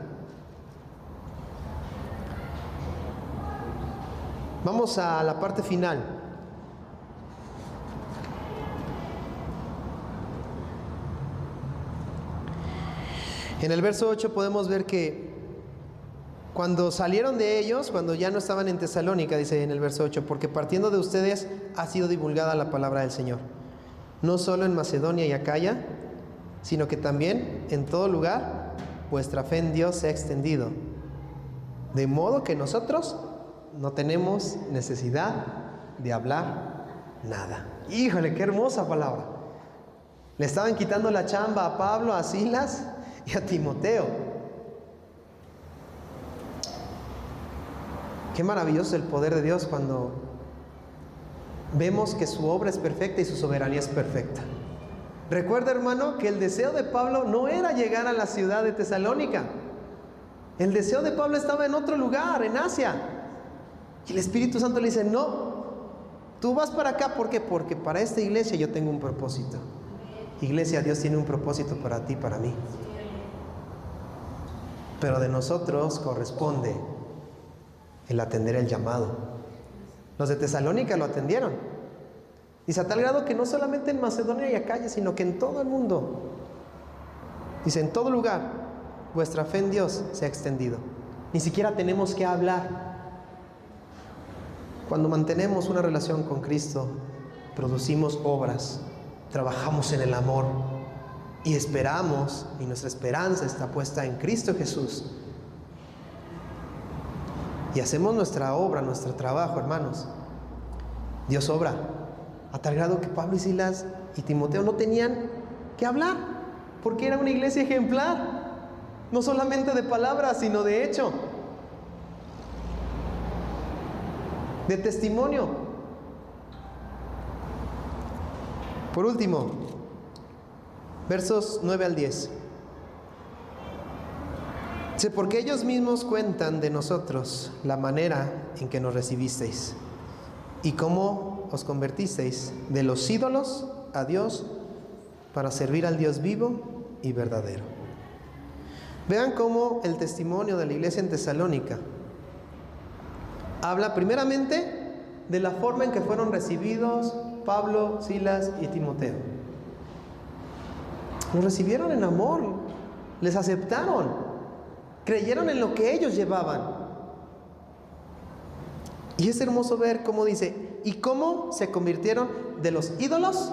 Vamos a la parte final. En el verso 8 podemos ver que cuando salieron de ellos, cuando ya no estaban en Tesalónica, dice en el verso 8: porque partiendo de ustedes ha sido divulgada la palabra del Señor, no solo en Macedonia y Acaya, sino que también en todo lugar vuestra fe en Dios se ha extendido, de modo que nosotros no tenemos necesidad de hablar nada. Híjole, qué hermosa palabra. Le estaban quitando la chamba a Pablo, a Silas y a Timoteo. Qué maravilloso el poder de Dios cuando vemos que su obra es perfecta y su soberanía es perfecta. Recuerda, hermano, que el deseo de Pablo no era llegar a la ciudad de Tesalónica. El deseo de Pablo estaba en otro lugar, en Asia. Y el Espíritu Santo le dice: no, tú vas para acá. ¿Por qué? Porque para esta iglesia yo tengo un propósito. Iglesia, Dios tiene un propósito para ti, para mí. Pero de nosotros corresponde el atender el llamado. Los de Tesalónica lo atendieron. Dice, a tal grado que no solamente en Macedonia y Acaya, sino que en todo el mundo. Dice, en todo lugar vuestra fe en Dios se ha extendido. Ni siquiera tenemos que hablar. Cuando mantenemos una relación con Cristo, producimos obras, trabajamos en el amor y esperamos, y nuestra esperanza está puesta en Cristo Jesús. Y hacemos nuestra obra, nuestro trabajo, hermanos. Dios obra, a tal grado que Pablo y Silas y Timoteo no tenían que hablar, porque era una iglesia ejemplar, no solamente de palabras, sino de hecho, de testimonio. Por último, versos 9 al 10. Dice, porque ellos mismos cuentan de nosotros la manera en que nos recibisteis y cómo os convertisteis de los ídolos a Dios para servir al Dios vivo y verdadero. Vean cómo el testimonio de la iglesia en Tesalónica habla primeramente de la forma en que fueron recibidos Pablo, Silas y Timoteo. Los recibieron en amor, les aceptaron, creyeron en lo que ellos llevaban. Y es hermoso ver cómo dice, y cómo se convirtieron de los ídolos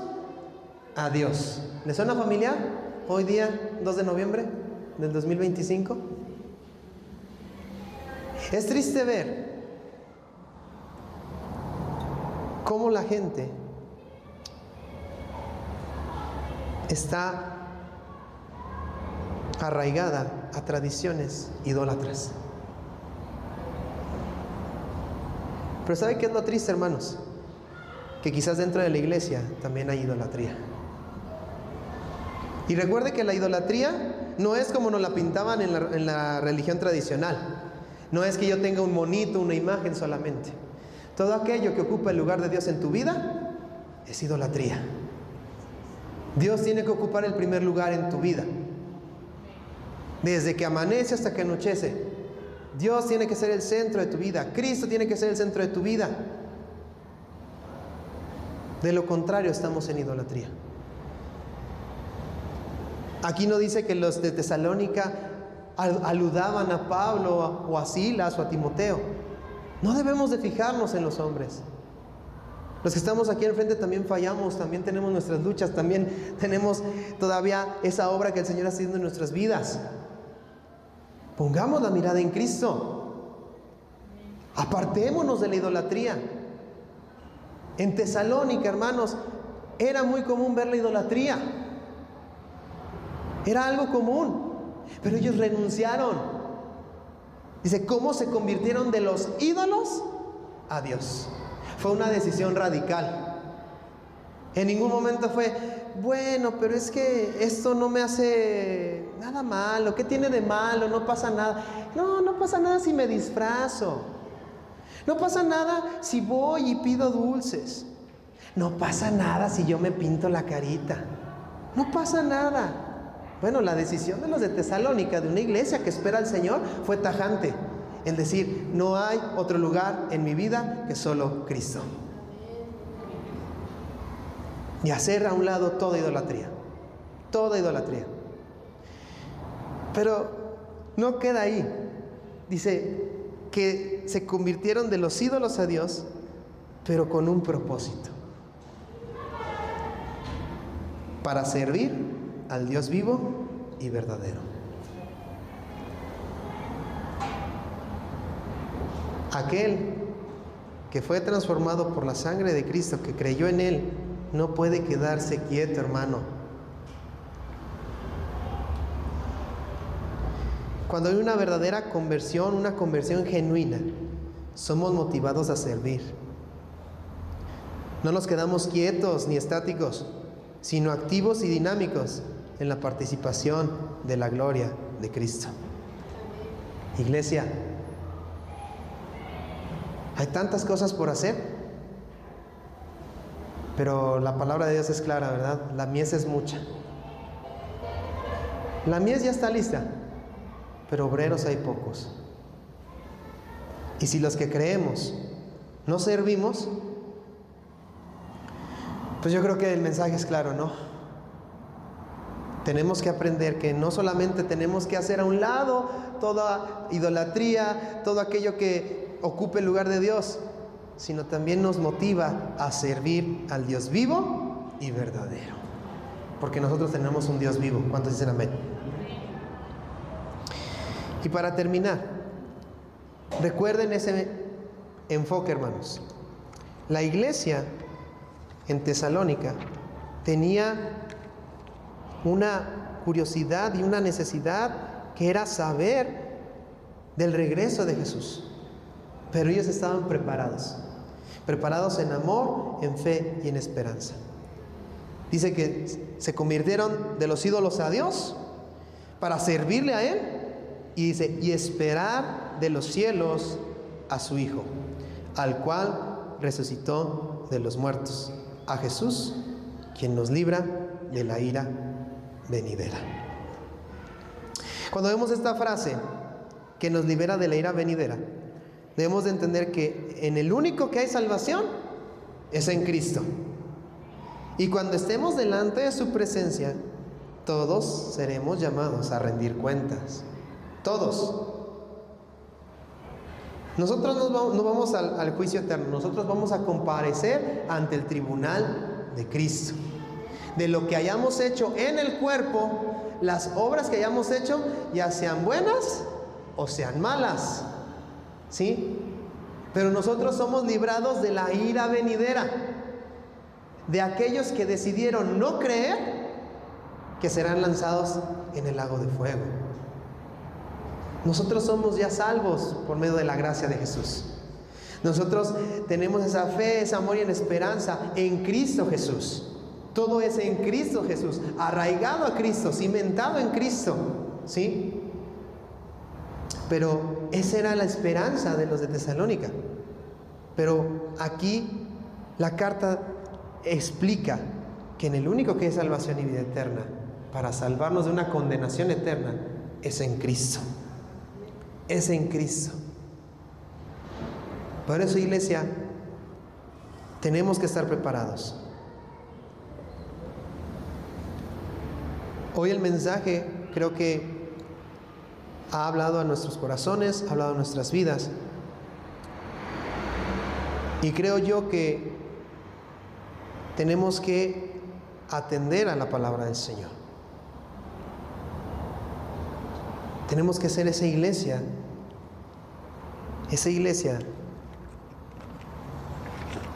a Dios. ¿Les suena familiar? Hoy día, 2 de noviembre del 2025. Es triste ver cómo la gente está arraigada a tradiciones idólatras. Pero ¿sabe qué es lo triste, hermanos? Que quizás dentro de la iglesia también hay idolatría. Y recuerde que la idolatría no es como nos la pintaban en la religión tradicional. No es que yo tenga un monito, una imagen solamente. Todo aquello que ocupa el lugar de Dios en tu vida es idolatría. Dios tiene que ocupar el primer lugar en tu vida. Desde que amanece hasta que anochece, Dios tiene que ser el centro de tu vida. Cristo tiene que ser el centro de tu vida. De lo contrario, estamos en idolatría. Aquí no dice que los de Tesalónica aludaban a Pablo o a Silas o a Timoteo. No debemos de fijarnos en los hombres. Los que estamos aquí enfrente también fallamos, también tenemos nuestras luchas, también tenemos todavía esa obra que el Señor está haciendo en nuestras vidas. Pongamos la mirada en Cristo. Apartémonos de la idolatría. En Tesalónica, hermanos, era muy común ver la idolatría. Era algo común, pero ellos renunciaron. Dice, ¿cómo se convirtieron de los ídolos a Dios? Fue una decisión radical. En ningún momento fue, bueno, pero es que esto no me hace nada malo. ¿Qué tiene de malo? No pasa nada. No, no pasa nada si me disfrazo. No pasa nada si voy y pido dulces. No pasa nada si yo me pinto la carita. No pasa nada. Bueno, la decisión de los de Tesalónica, de una iglesia que espera al Señor, fue tajante. El decir, no hay otro lugar en mi vida que solo Cristo. Y hacer a un lado toda idolatría. Toda idolatría. Pero no queda ahí. Dice que se convirtieron de los ídolos a Dios, pero con un propósito. Para servir al Dios vivo y verdadero. Aquel que fue transformado por la sangre de Cristo, que creyó en Él, no puede quedarse quieto, hermano. Cuando hay una verdadera conversión, una conversión genuina, somos motivados a servir. No nos quedamos quietos ni estáticos, sino activos y dinámicos en la participación de la gloria de Cristo. Iglesia, hay tantas cosas por hacer, pero la palabra de Dios es clara, ¿verdad? La mies es mucha. La mies ya está lista, pero obreros hay pocos. Y si los que creemos no servimos, pues yo creo que el mensaje es claro, ¿no? Tenemos que aprender que no solamente tenemos que hacer a un lado toda idolatría, todo aquello que ocupe el lugar de Dios, sino también nos motiva a servir al Dios vivo y verdadero. Porque nosotros tenemos un Dios vivo. ¿Cuántos dicen amén? Y para terminar, recuerden ese enfoque, hermanos. La iglesia en Tesalónica tenía una curiosidad y una necesidad que era saber del regreso de Jesús. Pero ellos estaban preparados en amor, en fe y en esperanza. Dice que se convirtieron de los ídolos a Dios para servirle a Él, y dice, y esperar de los cielos a su Hijo, al cual resucitó de los muertos, a Jesús, quien nos libra de la ira venidera. Cuando vemos esta frase que nos libera de la ira venidera, debemos de entender que en el único que hay salvación es en Cristo. Y cuando estemos delante de su presencia, todos seremos llamados a rendir cuentas. Todos. Nosotros no vamos al juicio eterno. Nosotros vamos a comparecer ante el tribunal de Cristo. De lo que hayamos hecho en el cuerpo, las obras que hayamos hecho, ya sean buenas o sean malas. ¿Sí? Pero nosotros somos librados de la ira venidera, de aquellos que decidieron no creer, que serán lanzados en el lago de fuego. Nosotros somos ya salvos por medio de la gracia de Jesús. Nosotros tenemos esa fe, ese amor y en esperanza en Cristo Jesús. Todo es en Cristo Jesús, arraigado a Cristo, cimentado en Cristo, ¿sí? Pero esa era la esperanza de los de Tesalónica. Pero aquí la carta explica que en el único que hay salvación y vida eterna, para salvarnos de una condenación eterna, es en Cristo. Es en Cristo. Por eso, iglesia, tenemos que estar preparados. Hoy el mensaje creo que ha hablado a nuestros corazones, ha hablado a nuestras vidas. Y creo yo que tenemos que atender a la palabra del Señor. Tenemos que ser esa iglesia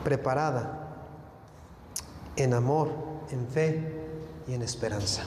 preparada en amor, en fe y en esperanza.